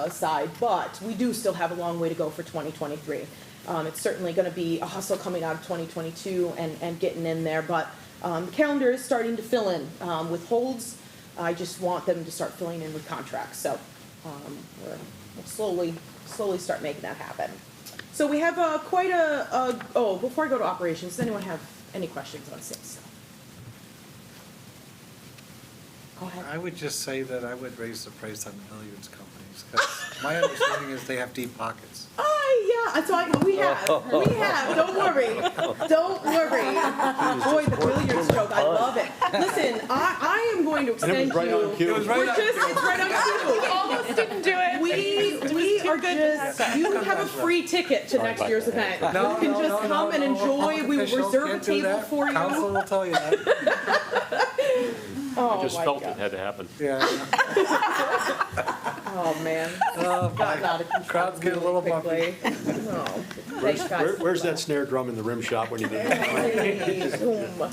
side, but we do still have a long way to go for 2023. It's certainly gonna be a hustle coming out of 2022 and getting in there, but the calendar is starting to fill in with holds. I just want them to start filling in with contracts, so we'll slowly start making that happen. So we have oh, before I go to operations, does anyone have any questions on SIPs? Go ahead. I would just say that I would raise the price on billiards companies, because my understanding is they have deep pockets. Yeah, so we have, don't worry, Boy, the billiards joke, I love it. Listen, I am going to extend right on you. cue. It was right on cue. It's right on cue. Almost didn't do it. We are just, you have a free ticket to next year's event. No, You can no, just no, come no, and no. enjoy, we will Officials reserve a can't do table that. for you. Council will tell you that. Oh, I just my felt God. it had to happen. Yeah. Oh, man. Gotten out of control Crowd's getting a little really bumpy. quickly. Oh, thanks, guys. Where's that snare drum in the rim shop when you need it? Boom.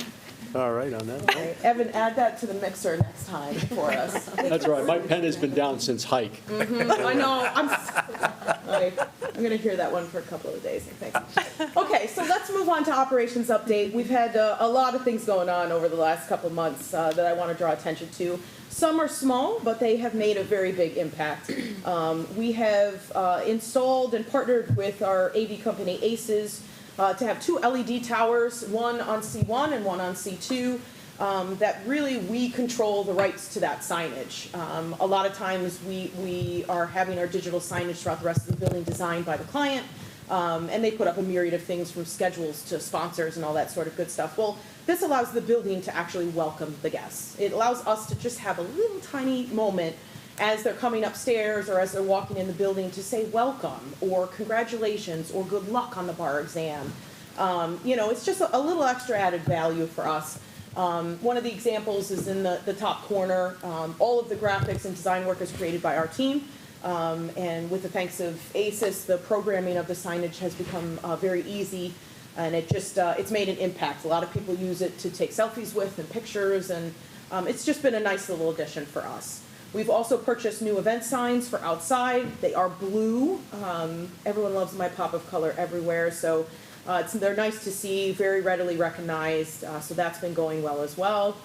All right, on that. Okay, Evan, add that to the mixer next time for us. That's right, my pen has been down since hike. I know, I'm gonna hear that one for a couple of days, I think. Okay, so let's move on to operations update. We've had a lot of things going on over the last couple of months that I want to draw attention to. Some are small, but they have made a very big impact. We have installed and partnered with our AV company ACES to have 2 LED towers, one on C1 and one on C2, that really we control the rights to that signage. A lot of times we are having our digital signage throughout the rest of the building designed by the client, and they put up a myriad of things from schedules to sponsors and all that sort of good stuff. Well, this allows the building to actually welcome the guests. It allows us to just have a little tiny moment as they're coming upstairs or as they're walking in the building to say welcome or congratulations or good luck on the bar exam. You know, it's just a little extra added value for us. One of the examples is in the top corner. All of the graphics and design work is created by our team. And with the thanks of ACES, the programming of the signage has become very easy, and it's made an impact. A lot of people use it to take selfies with and pictures, and it's just been a nice little addition for us. We've also purchased new event signs for outside. They are blue. Everyone loves my pop of color everywhere, so they're nice to see, very readily recognized, so that's been going well as well.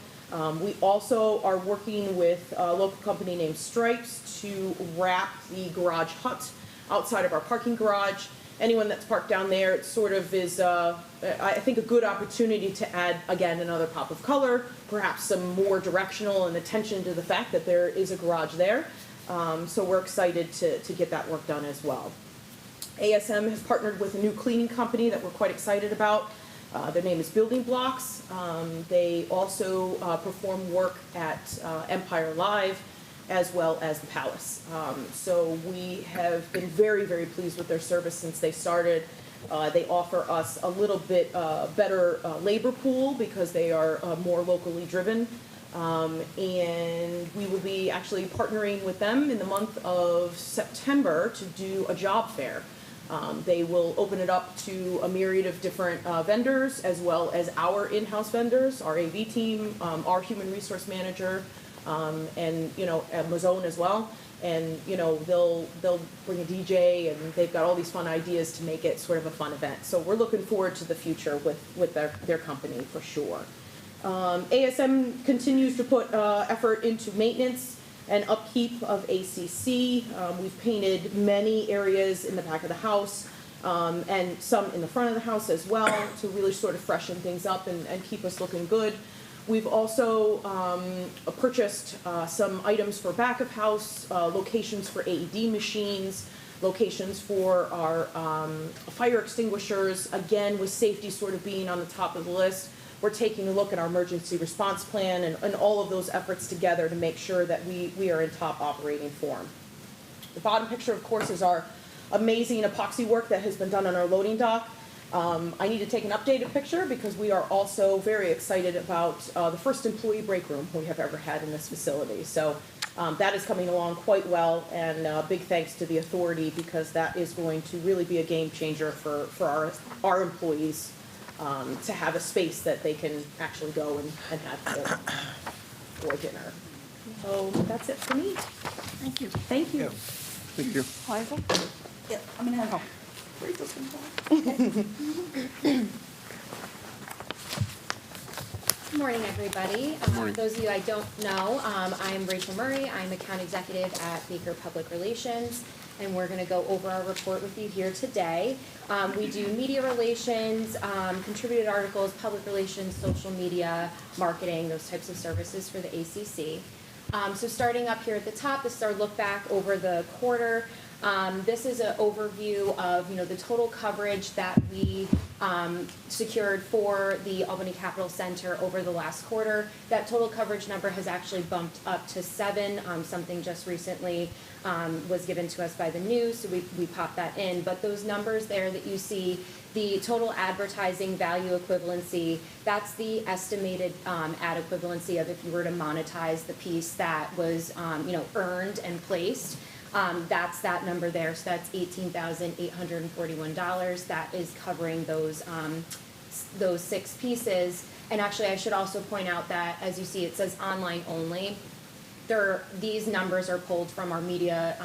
We also are working with a local company named Stripes to wrap the garage hut outside of our parking garage. Anyone that's parked down there, it sort of is, I think, a good opportunity to add, again, another pop of color, perhaps some more directional and attention to the fact that there is a garage there. So we're excited to get that work done as well. ASM has partnered with a new cleaning company that we're quite excited about. Their name is Building Blocks. They also perform work at Empire Live as well as the Palace. So we have been very, very pleased with their service since they started. They offer us a little bit better labor pool because they are more locally driven. And we will be actually partnering with them in the month of September to do a job fair. They will open it up to a myriad of different vendors as well as our in-house vendors, our AV team, our human resource manager, and, you know, Amazon as well. And, you know, they'll bring a DJ, and they've got all these fun ideas to make it sort of a fun event. So we're looking forward to the future with their company for sure. ASM continues to put effort into maintenance and upkeep of ACC. We've painted many areas in the back of the house. and some in the front of the house as well, to really sort of freshen things up and keep us looking good. We've also purchased some items for back of house, locations for AED machines, locations for our fire extinguishers, again, with safety sort of being on the top of the list. We're taking a look at our emergency response plan and all of those efforts together to make sure that we are in top operating form. The bottom picture, of course, is our amazing epoxy work that has been done on our loading dock. I need to take an updated picture because we are also very excited about the first employee break room we have ever had in this facility. So that is coming along quite well, and big thanks to the authority, because that is going to really be a game changer for our employees to have a space that they can actually go and have for dinner. So that's it for me. Thank you. Thank you. Thank you. Liza? Yeah, I'm gonna have Rachel's gonna Good morning, everybody. Morning. For those of you I don't know, I'm Rachel Murray. I'm Account Executive at Baker Public Relations, and we're going to go over our report with you here today. We do media relations, contributed articles, public relations, social media, marketing, those types of services for the ACC. So starting up here at the top, this is our look back over the quarter. This is an overview of, the total coverage that we secured for the Albany Capitol Center over the last quarter. That total coverage number has actually bumped up to 7. Something just recently was given to us by the news, so we popped that in. But those numbers there that you see, the total advertising value equivalency, that's the estimated ad equivalency of if you were to monetize the piece that was, earned and placed. That's that number there, so that's $18,841. That is covering those 6 pieces. And actually, I should also point out that, as you see, it says online only. These numbers are pulled from our media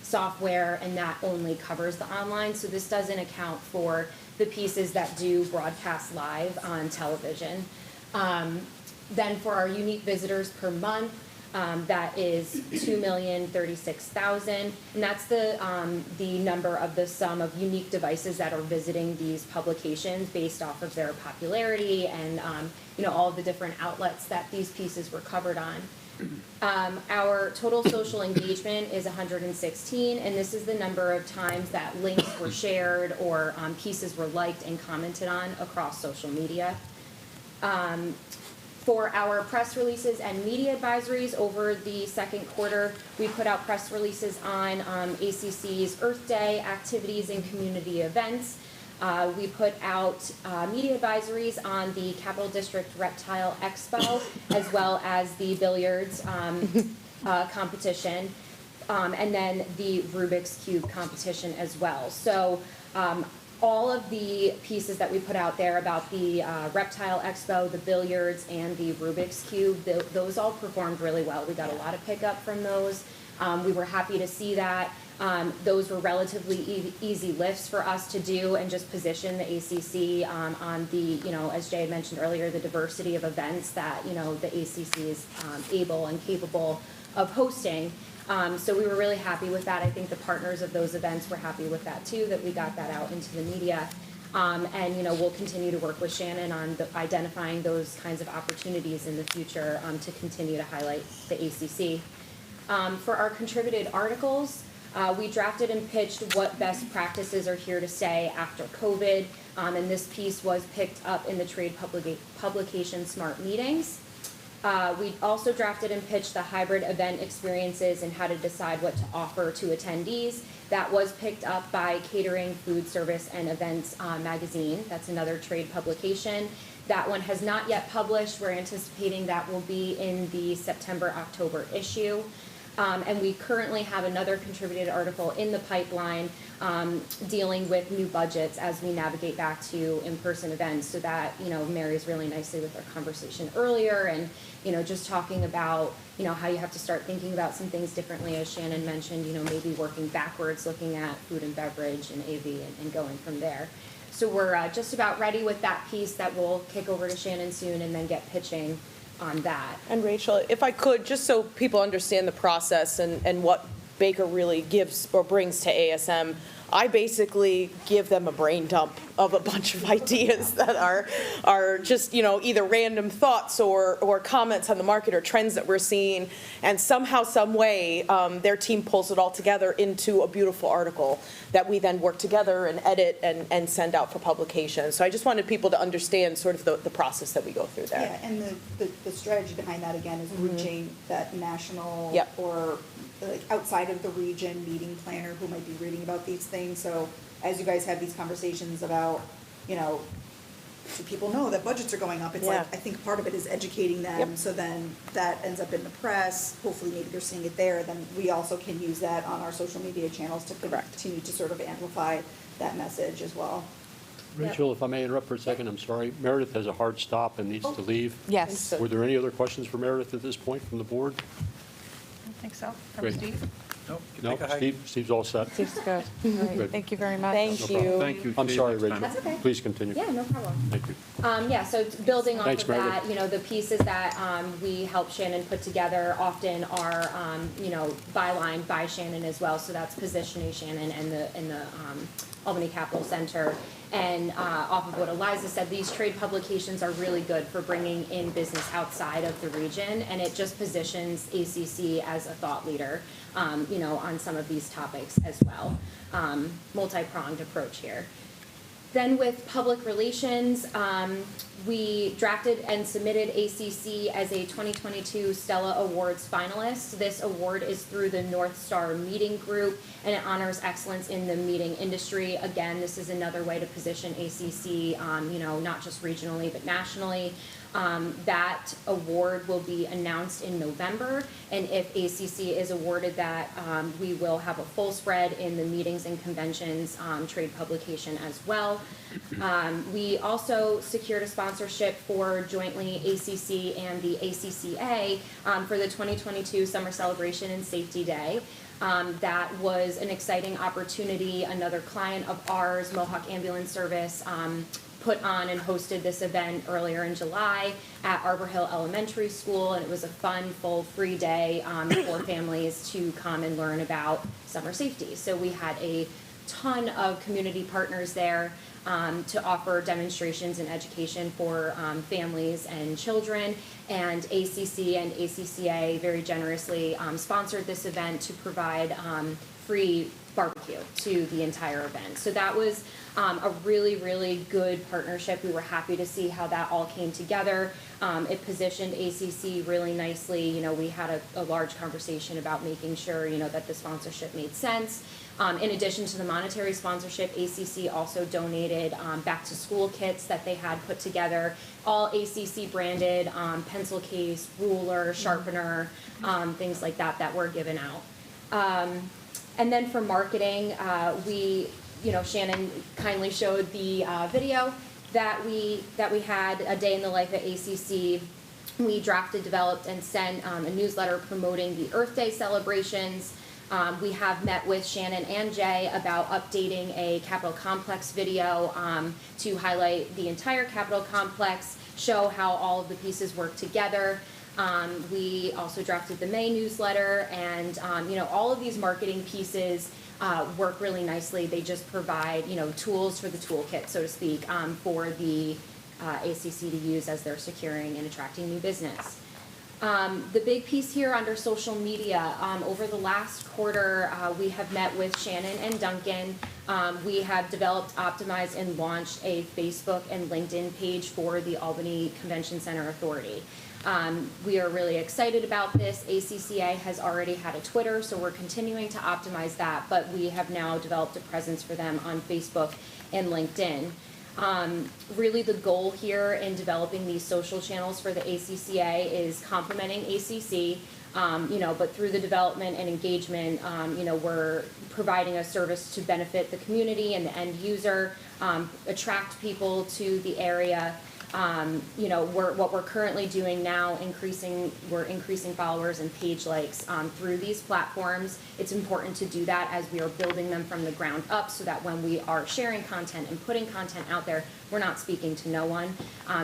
software, and that only covers the online. So this doesn't account for the pieces that do broadcast live on television. Then for our unique visitors per month, that is 2,036,000, and that's the number of the sum of unique devices that are visiting these publications based off of their popularity and all of the different outlets that these pieces were covered on. Our total social engagement is 116, and this is the number of times that links were shared or pieces were liked and commented on across social media. For our press releases and media advisories over the second quarter, we put out press releases on ACC's Earth Day activities and community events. We put out media advisories on the Capital District Reptile Expo, as well as the billiards competition, and then the Rubik's Cube competition as well. So all of the pieces that we put out there about the Reptile Expo, the billiards, and the Rubik's Cube, those all performed really well. We got a lot of pickup from those. We were happy to see that. Those were relatively easy lifts for us to do and just position the ACC on the, as Jay had mentioned earlier, the diversity of events that, the ACC is able and capable of hosting. So we were really happy with that. I think the partners of those events were happy with that too, that we got that out into the media. And we'll continue to work with Shannon on identifying those kinds of opportunities in the future to continue to highlight the ACC. For our contributed articles, we drafted and pitched what best practices are here to stay after COVID, and this piece was picked up in the trade publication Smart Meetings. We also drafted and pitched the hybrid event experiences and how to decide what to offer to attendees. That was picked up by Catering, Food Service, and Events magazine. That's another trade publication. That one has not yet published. We're anticipating that will be in the September-October issue. And we currently have another contributed article in the pipeline dealing with new budgets as we navigate back to in-person events. So that, marries really nicely with our conversation earlier and, just talking about, how you have to start thinking about some things differently, as Shannon mentioned, maybe working backwards, looking at food and beverage and AV and going from there. So we're just about ready with that piece that we'll kick over to Shannon soon and then get pitching on that. And Rachel, if I could, just so people understand the process and what Baker really gives or brings to ASM, I basically give them a brain dump of a bunch of ideas that are just, either random thoughts or comments on the market or trends that we're seeing. And somehow, some way, their team pulls it all together into a beautiful article that we then work together and edit and send out for publication. So I just wanted people to understand sort of the process that we go through there. Yeah, and the strategy behind that, again, is reaching that national Yep. or like outside of the region meeting planner who might be reading about these things. So as you guys have these conversations about, do people know that budgets are going up? It's Yeah. like, I think part of it is educating them. Yep. So then that ends up in the press. Hopefully maybe they're seeing it there. Then we also can use that on our social media channels to Correct. continue to sort of amplify that message as well. Rachel, if I may interrupt for a second, I'm sorry. Meredith has a hard stop and needs to leave. Yes. Were there any other questions for Meredith at this point from the board? I think so, from Great. Steve. Nope. you No, take a hike. Steve's all set. Seems good. All right, Good. thank you very much. Thank you. Thank you. I'm Steve. sorry, Next time. Rachel. That's okay. Please continue. Yeah, no problem. Thank you. Yeah, so building off Thanks, of that, Meredith. the pieces that we help Shannon put together often are, bylined by Shannon as well. So that's positioning Shannon and the Albany Capital Center. And off of what Eliza said, these trade publications are really good for bringing in business outside of the region, and it just positions ACC as a thought leader, on some of these topics as well. Multi-pronged approach here. Then with public relations, we drafted and submitted ACC as a 2022 Stella Awards finalist. This award is through the North Star Meeting Group, and it honors excellence in the meeting industry. Again, this is another way to position ACC, not just regionally, but nationally. That award will be announced in November, and if ACC is awarded that, we will have a full spread in the meetings and conventions trade publication as well. We also secured a sponsorship for jointly ACC and the ACCA for the 2022 Summer Celebration and Safety Day. That was an exciting opportunity. Another client of ours, Mohawk Ambulance Service, put on and hosted this event earlier in July at Arbor Hill Elementary School, and it was a fun, full, free day for families to come and learn about summer safety. So we had a ton of community partners there to offer demonstrations and education for families and children, and ACC and ACCA very generously sponsored this event to provide free barbecue to the entire event. So that was a really, really good partnership. We were happy to see how that all came together. It positioned ACC really nicely. We had a large conversation about making sure, that the sponsorship made sense. In addition to the monetary sponsorship, ACC also donated back to school kits that they had put together, all ACC branded, pencil case, ruler, sharpener, things like that were given out. And then for marketing, Shannon kindly showed the video that we had, A Day in the Life at ACC. We drafted, developed, and sent a newsletter promoting the Earth Day celebrations. We have met with Shannon and Jay about updating a Capitol Complex video to highlight the entire Capitol Complex, show how all of the pieces work together. We also drafted the May newsletter, and all of these marketing pieces work really nicely. They just provide tools for the toolkit, so to speak, for the ACC to use as they're securing and attracting new business. The big piece here under social media, over the last quarter, we have met with Shannon and Duncan. We have developed, optimized, and launched a Facebook and LinkedIn page for the Albany Convention Center Authority. We are really excited about this. ACCA has already had a Twitter, so we're continuing to optimize that, but we have now developed a presence for them on Facebook and LinkedIn. Really the goal here in developing these social channels for the ACCA is complementing ACC, but through the development and engagement, we're providing a service to benefit the community and the end user, attract people to the area. What we're currently doing now, we're increasing followers and page likes through these platforms. It's important to do that as we are building them from the ground up, so that when we are sharing content and putting content out there, we're not speaking to no one.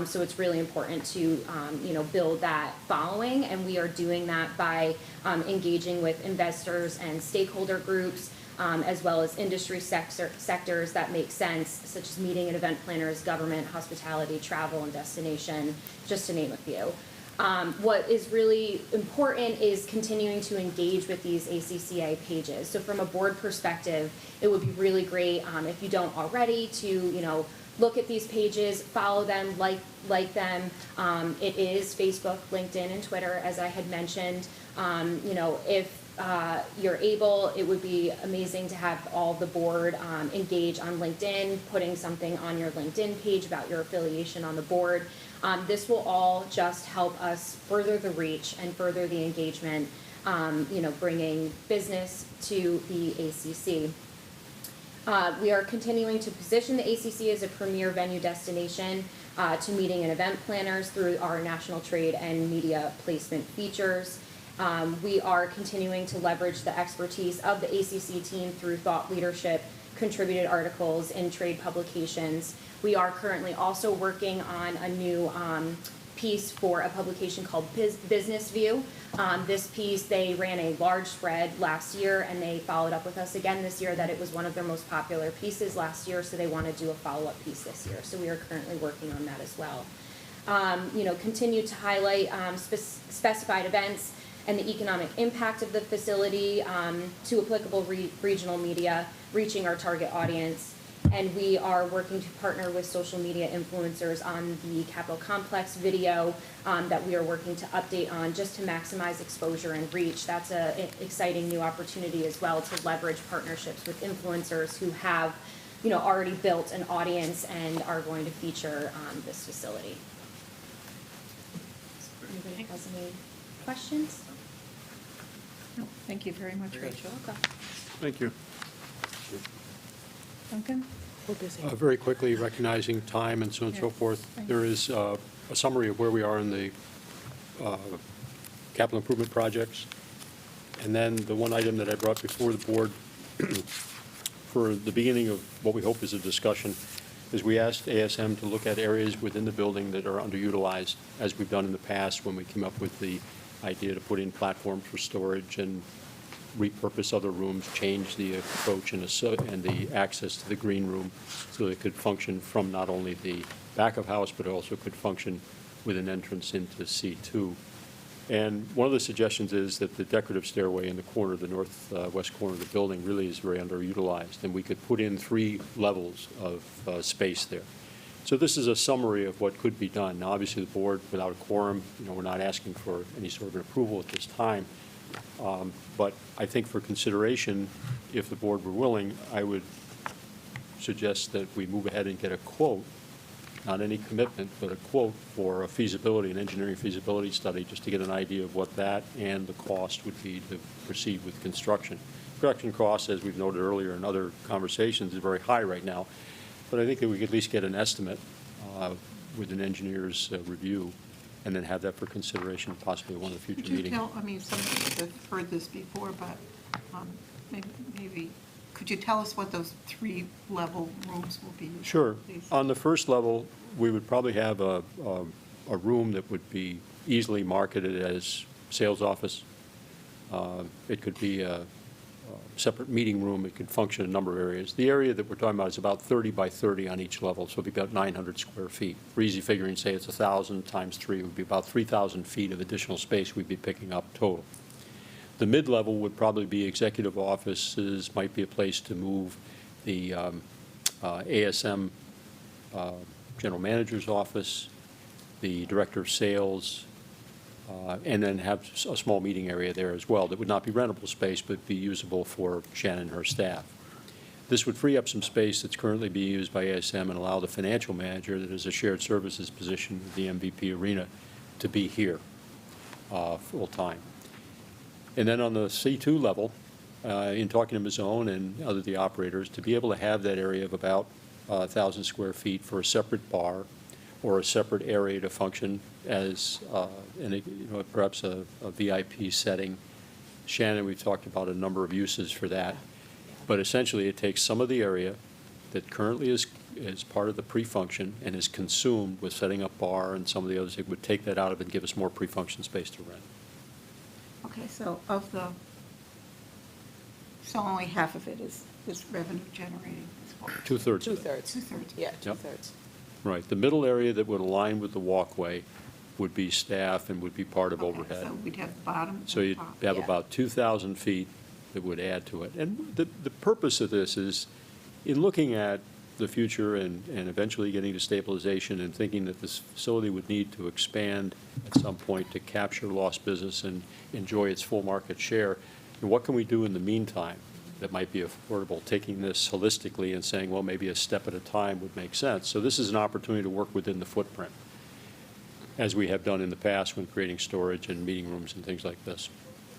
So it's really important to build that following, and we are doing that by engaging with investors and stakeholder groups. as well as industry sectors that make sense, such as meeting and event planners, government, hospitality, travel, and destination, just to name a few. What is really important is continuing to engage with these ACCA pages. So from a board perspective, it would be really great if you don't already to, look at these pages, follow them, like them. It is Facebook, LinkedIn, and Twitter, as I had mentioned. If you're able, it would be amazing to have all the board engage on LinkedIn, putting something on your LinkedIn page about your affiliation on the board. This will all just help us further the reach and further the engagement, bringing business to the ACC. We are continuing to position the ACC as a premier venue destination to meeting and event planners through our national trade and media placement features. We are continuing to leverage the expertise of the ACC team through thought leadership, contributed articles in trade publications. We are currently also working on a new piece for a publication called Business View. This piece, they ran a large spread last year, and they followed up with us again this year that it was one of their most popular pieces last year, so they want to do a follow-up piece this year. So we are currently working on that as well. Continue to highlight specified events and the economic impact of the facility to applicable regional media, reaching our target audience. And we are working to partner with social media influencers on the Capitol Complex video that we are working to update on just to maximize exposure and reach. That's an exciting new opportunity as well to leverage partnerships with influencers who have, already built an audience and are going to feature this facility. Anybody has any questions? No, thank you very much, Rachel. Thank you. Duncan? Very quickly, recognizing time and so on and so Yes, forth, thank there is a summary of where we are in the capital improvement projects. And then the one item that I brought before the board for the beginning of what we hope is a discussion is we asked ASM to look at areas within the building that are underutilized, as we've done in the past when we came up with the idea to put in platforms for storage and repurpose other rooms, change the approach and the access to the green room so it could function from not only the back of house, but also could function with an entrance into C2. And one of the suggestions is that the decorative stairway in the corner, the northwest corner of the building, really is very underutilized, and we could put in 3 levels of space there. So this is a summary of what could be done. Now, obviously, the board, without a quorum, we're not asking for any sort of an approval at this time. But I think for consideration, if the board were willing, I would suggest that we move ahead and get a quote, not any commitment, but a quote for a feasibility, an engineering feasibility study, just to get an idea of what that and the cost would be to proceed with construction. Production costs, as we've noted earlier in other conversations, is very high right now. But I think that we could at least get an estimate with an engineer's review, and then have that for consideration, possibly at one of the future meetings. Some people have heard this before, but maybe, could you tell us what those 3-level rooms will be? Sure. Please? On the first level, we would probably have a room that would be easily marketed as sales office. It could be a separate meeting room. It could function in a number of areas. The area that we're talking about is about 30 by 30 on each level, so it'd be about 900 square feet. For easy figuring, say it's 1,000 times 3 would be about 3,000 feet of additional space we'd be picking up total. The mid-level would probably be executive offices, might be a place to move the ASM general manager's office, the director of sales, and then have a small meeting area there as well that would not be rentable space but be usable for Shannon and her staff. This would free up some space that's currently being used by ASM and allow the financial manager that is a shared services position with the MVP arena to be here full-time. And then on the C2 level, in talking to Mazzone and other the operators, to be able to have that area of about 1,000 square feet for a separate bar or a separate area to function as perhaps a VIP setting. Shannon, we've talked about a number of uses for that. But essentially, it takes some of the area that currently is part of the pre-function and is consumed with setting up bar and some of the others. It would take that out of it and give us more pre-function space to rent. Okay, so of the So only half of it is revenue generating. Two-thirds of it. Two-thirds. Two-thirds. Yeah, two-thirds. Right. The middle area that would align with the walkway would be staff and would be part of Okay, overhead. So we'd have the bottom So and you'd top. have Yeah. about 2,000 feet that would add to it. And the purpose of this is, in looking at the future and eventually getting to stabilization and thinking that this facility would need to expand at some point to capture lost business and enjoy its full market share, and what can we do in the meantime that might be affordable, taking this holistically and saying, well, maybe a step at a time would make sense. So this is an opportunity to work within the footprint, as we have done in the past when creating storage and meeting rooms and things like this.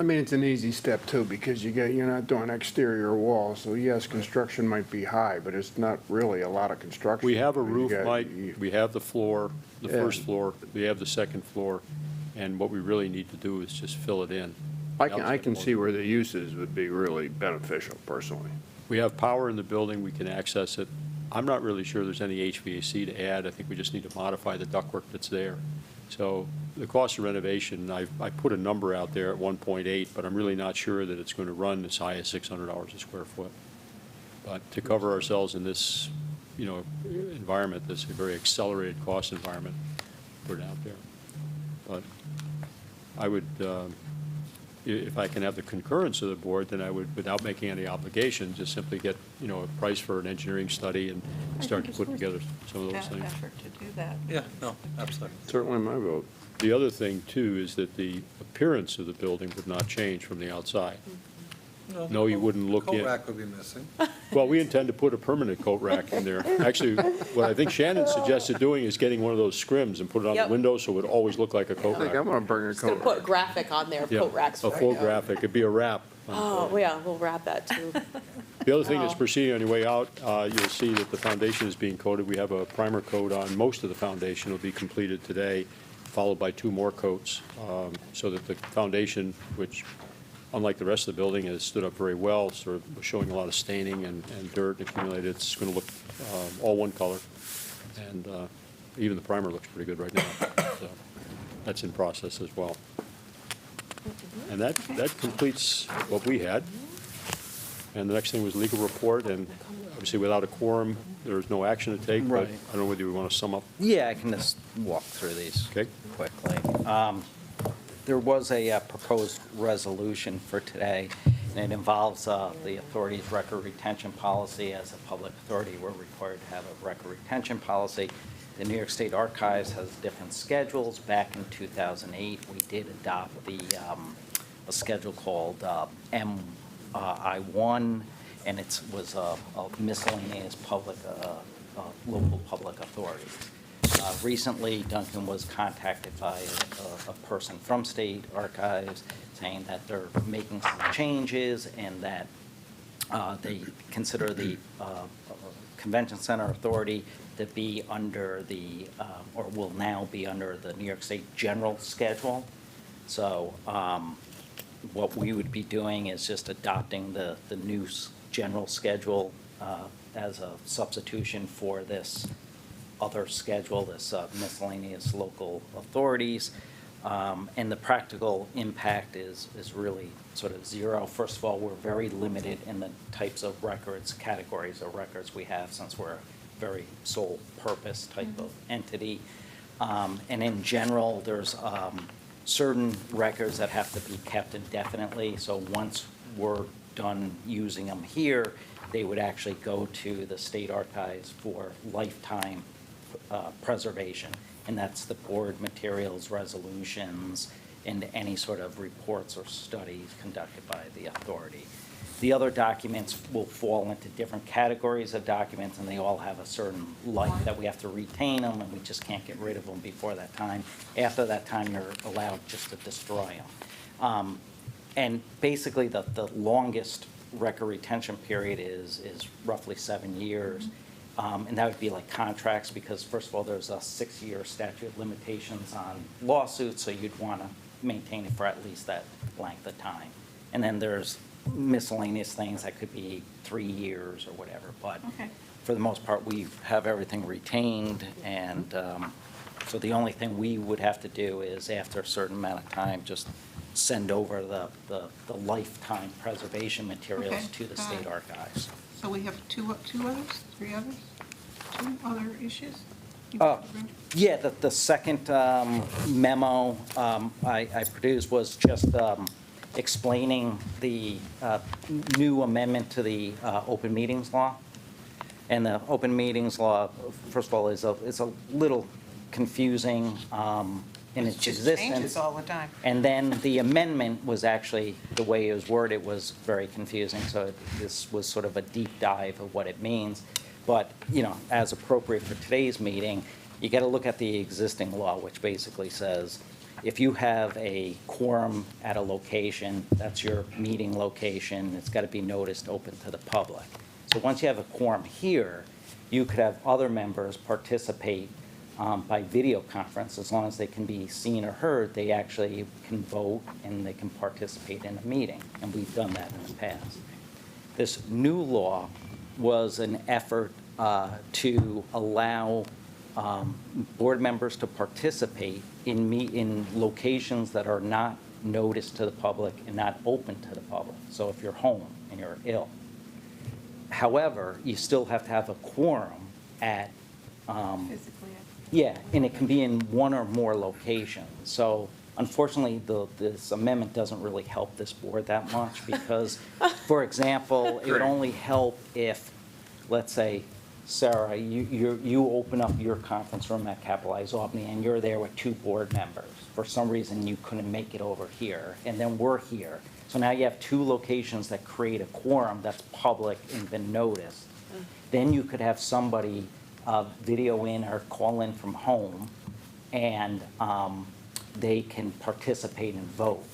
I mean, it's an easy step too, because you're not doing exterior walls, so yes, construction might be high, but it's not really a lot of construction. We have a You roof, got- Mike, we have the floor, the Yeah. first floor, we have the second floor, and what we really need to do is just fill it in. I can see where the uses would be really beneficial personally. We have power in the building, we can access it. I'm not really sure there's any HVAC to add, I think we just need to modify the ductwork that's there. So the cost of renovation, I put a number out there at 1.8, but I'm really not sure that it's going to run as high as $600 a square foot. But to cover ourselves in this, environment, this very accelerated cost environment, put it out there. But I would, if I can have the concurrence of the board, then I would, without making any obligation, just simply get, a price for an engineering study and start to put together some of those That things. effort to do that. Yeah, no, absolutely. Certainly my vote. The other thing, too, is that the appearance of the building would not change from the outside. No, you wouldn't look in. Coat rack would be missing. Well, we intend to put a permanent coat rack in there. Actually, what I think Shannon suggested doing is getting one of those scrims and put it on the Yep. window so it would always look like a coat I think rack. I'm gonna bring a Just gonna coat put rack. graphic on there, Yeah, coat racks a for full you. graphic, it'd be a wrap. Oh, yeah, we'll wrap that too. The other thing that's Oh. proceeding on your way out, you'll see that the foundation is being coated. We have a primer coat on most of the foundation. It'll be completed today, followed by 2 more coats, so that the foundation, which, unlike the rest of the building, has stood up very well, sort of showing a lot of staining and dirt accumulated. It's going to look all one color. And even the primer looks pretty good right now. So that's in process as well. And that completes what we had. And the next thing was legal report, and obviously without a quorum, there's no action to take, but Right. I don't know whether we want to sum up. Yeah, I can just walk through these Okay. quickly. There was a proposed resolution for today, and it involves the authority's record retention policy. As a public authority, we're required to have a record retention policy. The New York State Archives has different schedules. Back in 2008, we did adopt a schedule called MI1, and it was a miscellaneous local public authority. Recently, Duncan was contacted by a person from State Archives saying that they're making some changes and that they consider the Convention Center Authority to be under or will now be under the New York State General Schedule. So what we would be doing is just adopting the new general schedule as a substitution for this other schedule, this miscellaneous local authorities. And the practical impact is really sort of zero. First of all, we're very limited in the types of records, categories of records we have, since we're a very sole purpose type of entity. And in general, there's certain records that have to be kept indefinitely. So once we're done using them here, they would actually go to the State Archives for lifetime preservation. And that's the board materials, resolutions, and any sort of reports or studies conducted by the authority. The other documents will fall into different categories of documents, and they all have a certain life that we have to retain them, and we just can't get rid of them before that time. After that time, they're allowed just to destroy them. And basically, the longest record retention period is roughly 7 years. And that would be like contracts, because first of all, there's a 6-year statute of limitations on lawsuits, so you'd want to maintain it for at least that length of time. And then there's miscellaneous things that could be 3 years or whatever, but Okay. for the most part, we have everything retained, and so the only thing we would have to do is, after a certain amount of time, just send over the lifetime preservation materials Okay, to the got state it. archives. So we have two others, three others? Two other issues? Yeah, the second memo I produced was just explaining the new amendment to the open meetings law. And the open meetings law, first of all, is a little confusing in its existence. Changes all the time. And then the amendment was actually, the way it was worded was very confusing, so this was sort of a deep dive of what it means. But, you know, as appropriate for today's meeting, you got to look at the existing law, which basically says, if you have a quorum at a location, that's your meeting location, it's got to be noticed open to the public. So once you have a quorum here, you could have other members participate by video conference. As long as they can be seen or heard, they actually can vote and they can participate in a meeting, and we've done that in the past. This new law was an effort to allow board members to participate in locations that are not noticed to the public and not open to the public. So if you're home and you're ill. However, you still have to have a quorum at, Physically. yeah, and it can be in one or more locations. So unfortunately, this amendment doesn't really help this board that much because, for example, it would only help if, let's say, Sarah, you open up your conference room at Capitalize Albany and you're there with two board members. For some reason, you couldn't make it over here, and then we're here. So now you have two locations that create a quorum that's public and been noticed. Then you could have somebody video in or call in from home, and they can participate and vote.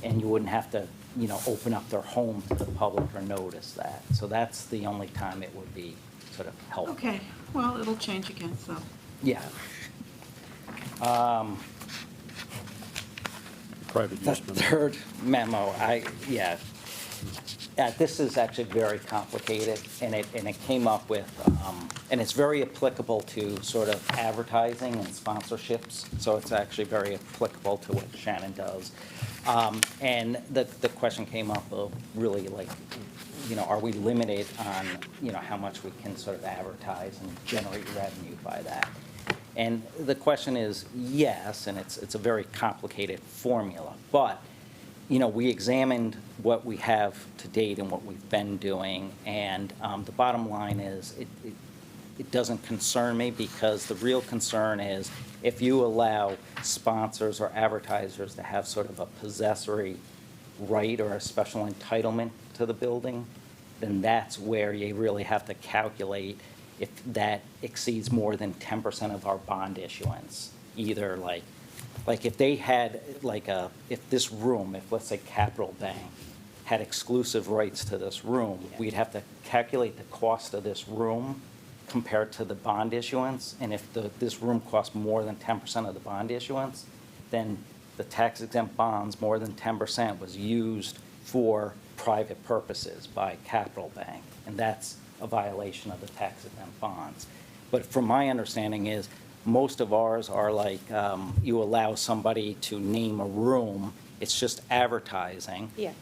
And you wouldn't have to, you know, open up their home to the public or notice that. So that's the only time it would be sort of helpful. Okay, well, it'll change again, so. Yeah. Private The use memo. third memo, this is actually very complicated, and it came up with, and it's very applicable to sort of advertising and sponsorships, so it's actually very applicable to what Shannon does. And the question came up of really like, you know, are we limited on, you know, how much we can sort of advertise and generate revenue by that? And the question is yes, and it's a very complicated formula. But, you know, we examined what we have to date and what we've been doing, and the bottom line is it doesn't concern me because the real concern is if you allow sponsors or advertisers to have sort of a possessory right or a special entitlement to the building, then that's where you really have to calculate if that exceeds more than 10% of our bond issuance. Either like if they had if this room, if let's say Capital Bank had exclusive rights to this room, we'd have to calculate the cost of this room compared to the bond issuance. And if this room costs more than 10% of the bond issuance, then the tax exempt bonds, more than 10%, was used for private purposes by Capital Bank. And that's a violation of the tax exempt bonds. But from my understanding is most of ours are like you allow somebody to name a room, it's just advertising. Yeah.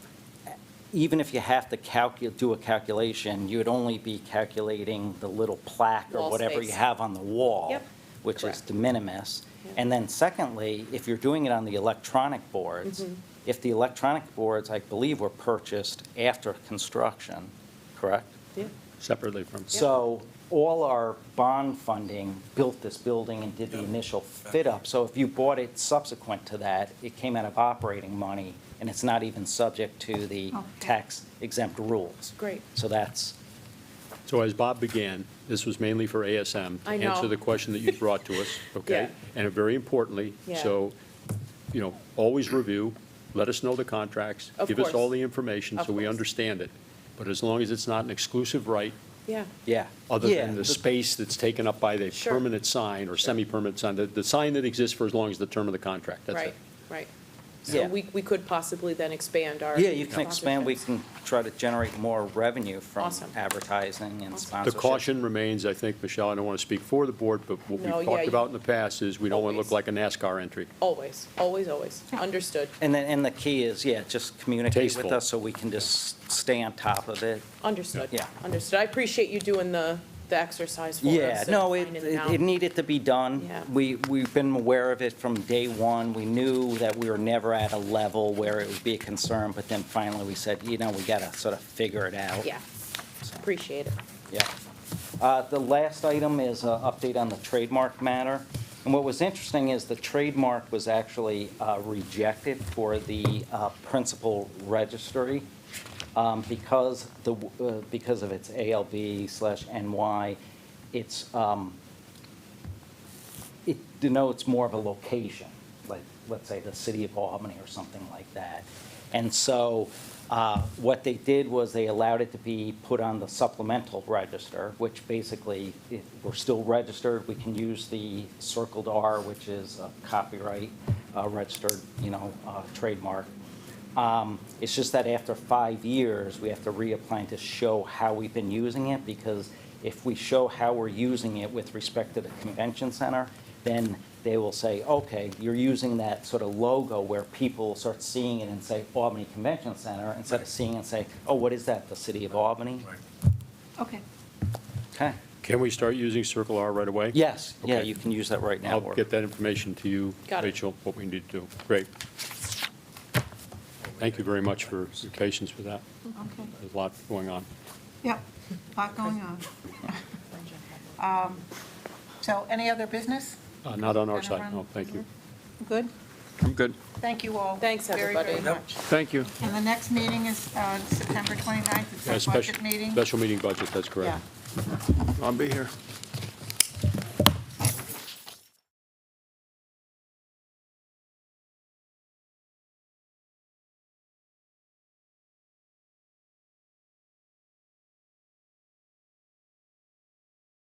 Even if you have to do a calculation, you would only be calculating the little plaque or Wall whatever space. you have on the wall, Yep. which is Correct. de minimis. Yep. And then secondly, if you're doing it on the electronic boards, if the electronic boards, I believe, were purchased after construction, correct? Yeah. Separately from. So all our bond funding built this building and did the initial fit-up. So if you bought it subsequent to that, it came out of operating money, and it's not even subject to the Okay. tax exempt rules. Great. So that's, So as Bob began, this was mainly for ASM to I know. answer the question that you brought to us, okay? Yeah. And very importantly, Yeah. so, you know, always review, let us know the contracts, Of give us all course. the information Of so we course. understand it. But as long as it's not an exclusive right, Yeah. yeah. other Yeah, than the space that's taken up by the Sure. permanent sign or semi-permanent sign, the sign that exists for as long as the term of the contract, that's Right, it. right. So Yeah. we could possibly then expand our. Yeah, you can expand, we sponsorships. can try to generate more revenue from Awesome. advertising and Awesome. sponsorship. The caution remains, I think, Michelle, I don't want to speak for the board, but what No, we've yeah, talked you- about in the past is we don't want to look Always. like a NASCAR entry. Always, always, always. Understood, And the key is, yeah, just communicate with Tasteful. us so we can just stay on top of it. understood. Yeah. Understood. I appreciate you doing the exercise for us. Yeah, and no, finding out. it needed to be done. Yeah. We've been aware of it from day one. We knew that we were never at a level where it would be a concern, but then finally we said, we got to sort of figure it out. Yeah, appreciate it. Yeah. The last item is an update on the trademark matter. And what was interesting is the trademark was actually rejected for the principal registry because of its ALB/NY. It denotes more of a location, like, let's say, the city of Albany or something like that. And so what they did was they allowed it to be put on the supplemental register, which basically, we're still registered. We can use the circled R, which is a copyright registered, trademark. It's just that after 5 years, we have to reapply to show how we've been using it, because if we show how we're using it with respect to the convention center, then they will say, okay, you're using that sort of logo where people start seeing it and say Albany Convention Center, instead of seeing it and say, oh, what is that, the city of Albany? Okay. Okay. Can we start using Circle R right away? Yes, yeah, Okay. you can use that right now. I'll get that information to you, Got it. Rachel, what we need to do. Great. Thank you very much for your patience with that. Okay. There's a lot going on. Yep, lot going on. So any other business? Not on our side, no, thank you. Good? I'm good. Thank you all. Thanks, very, everybody. very much. Thank you. And the next meeting is September 29th. It's Yeah, our budget meeting. Special meeting budget, that's correct. Yeah. I'll be here.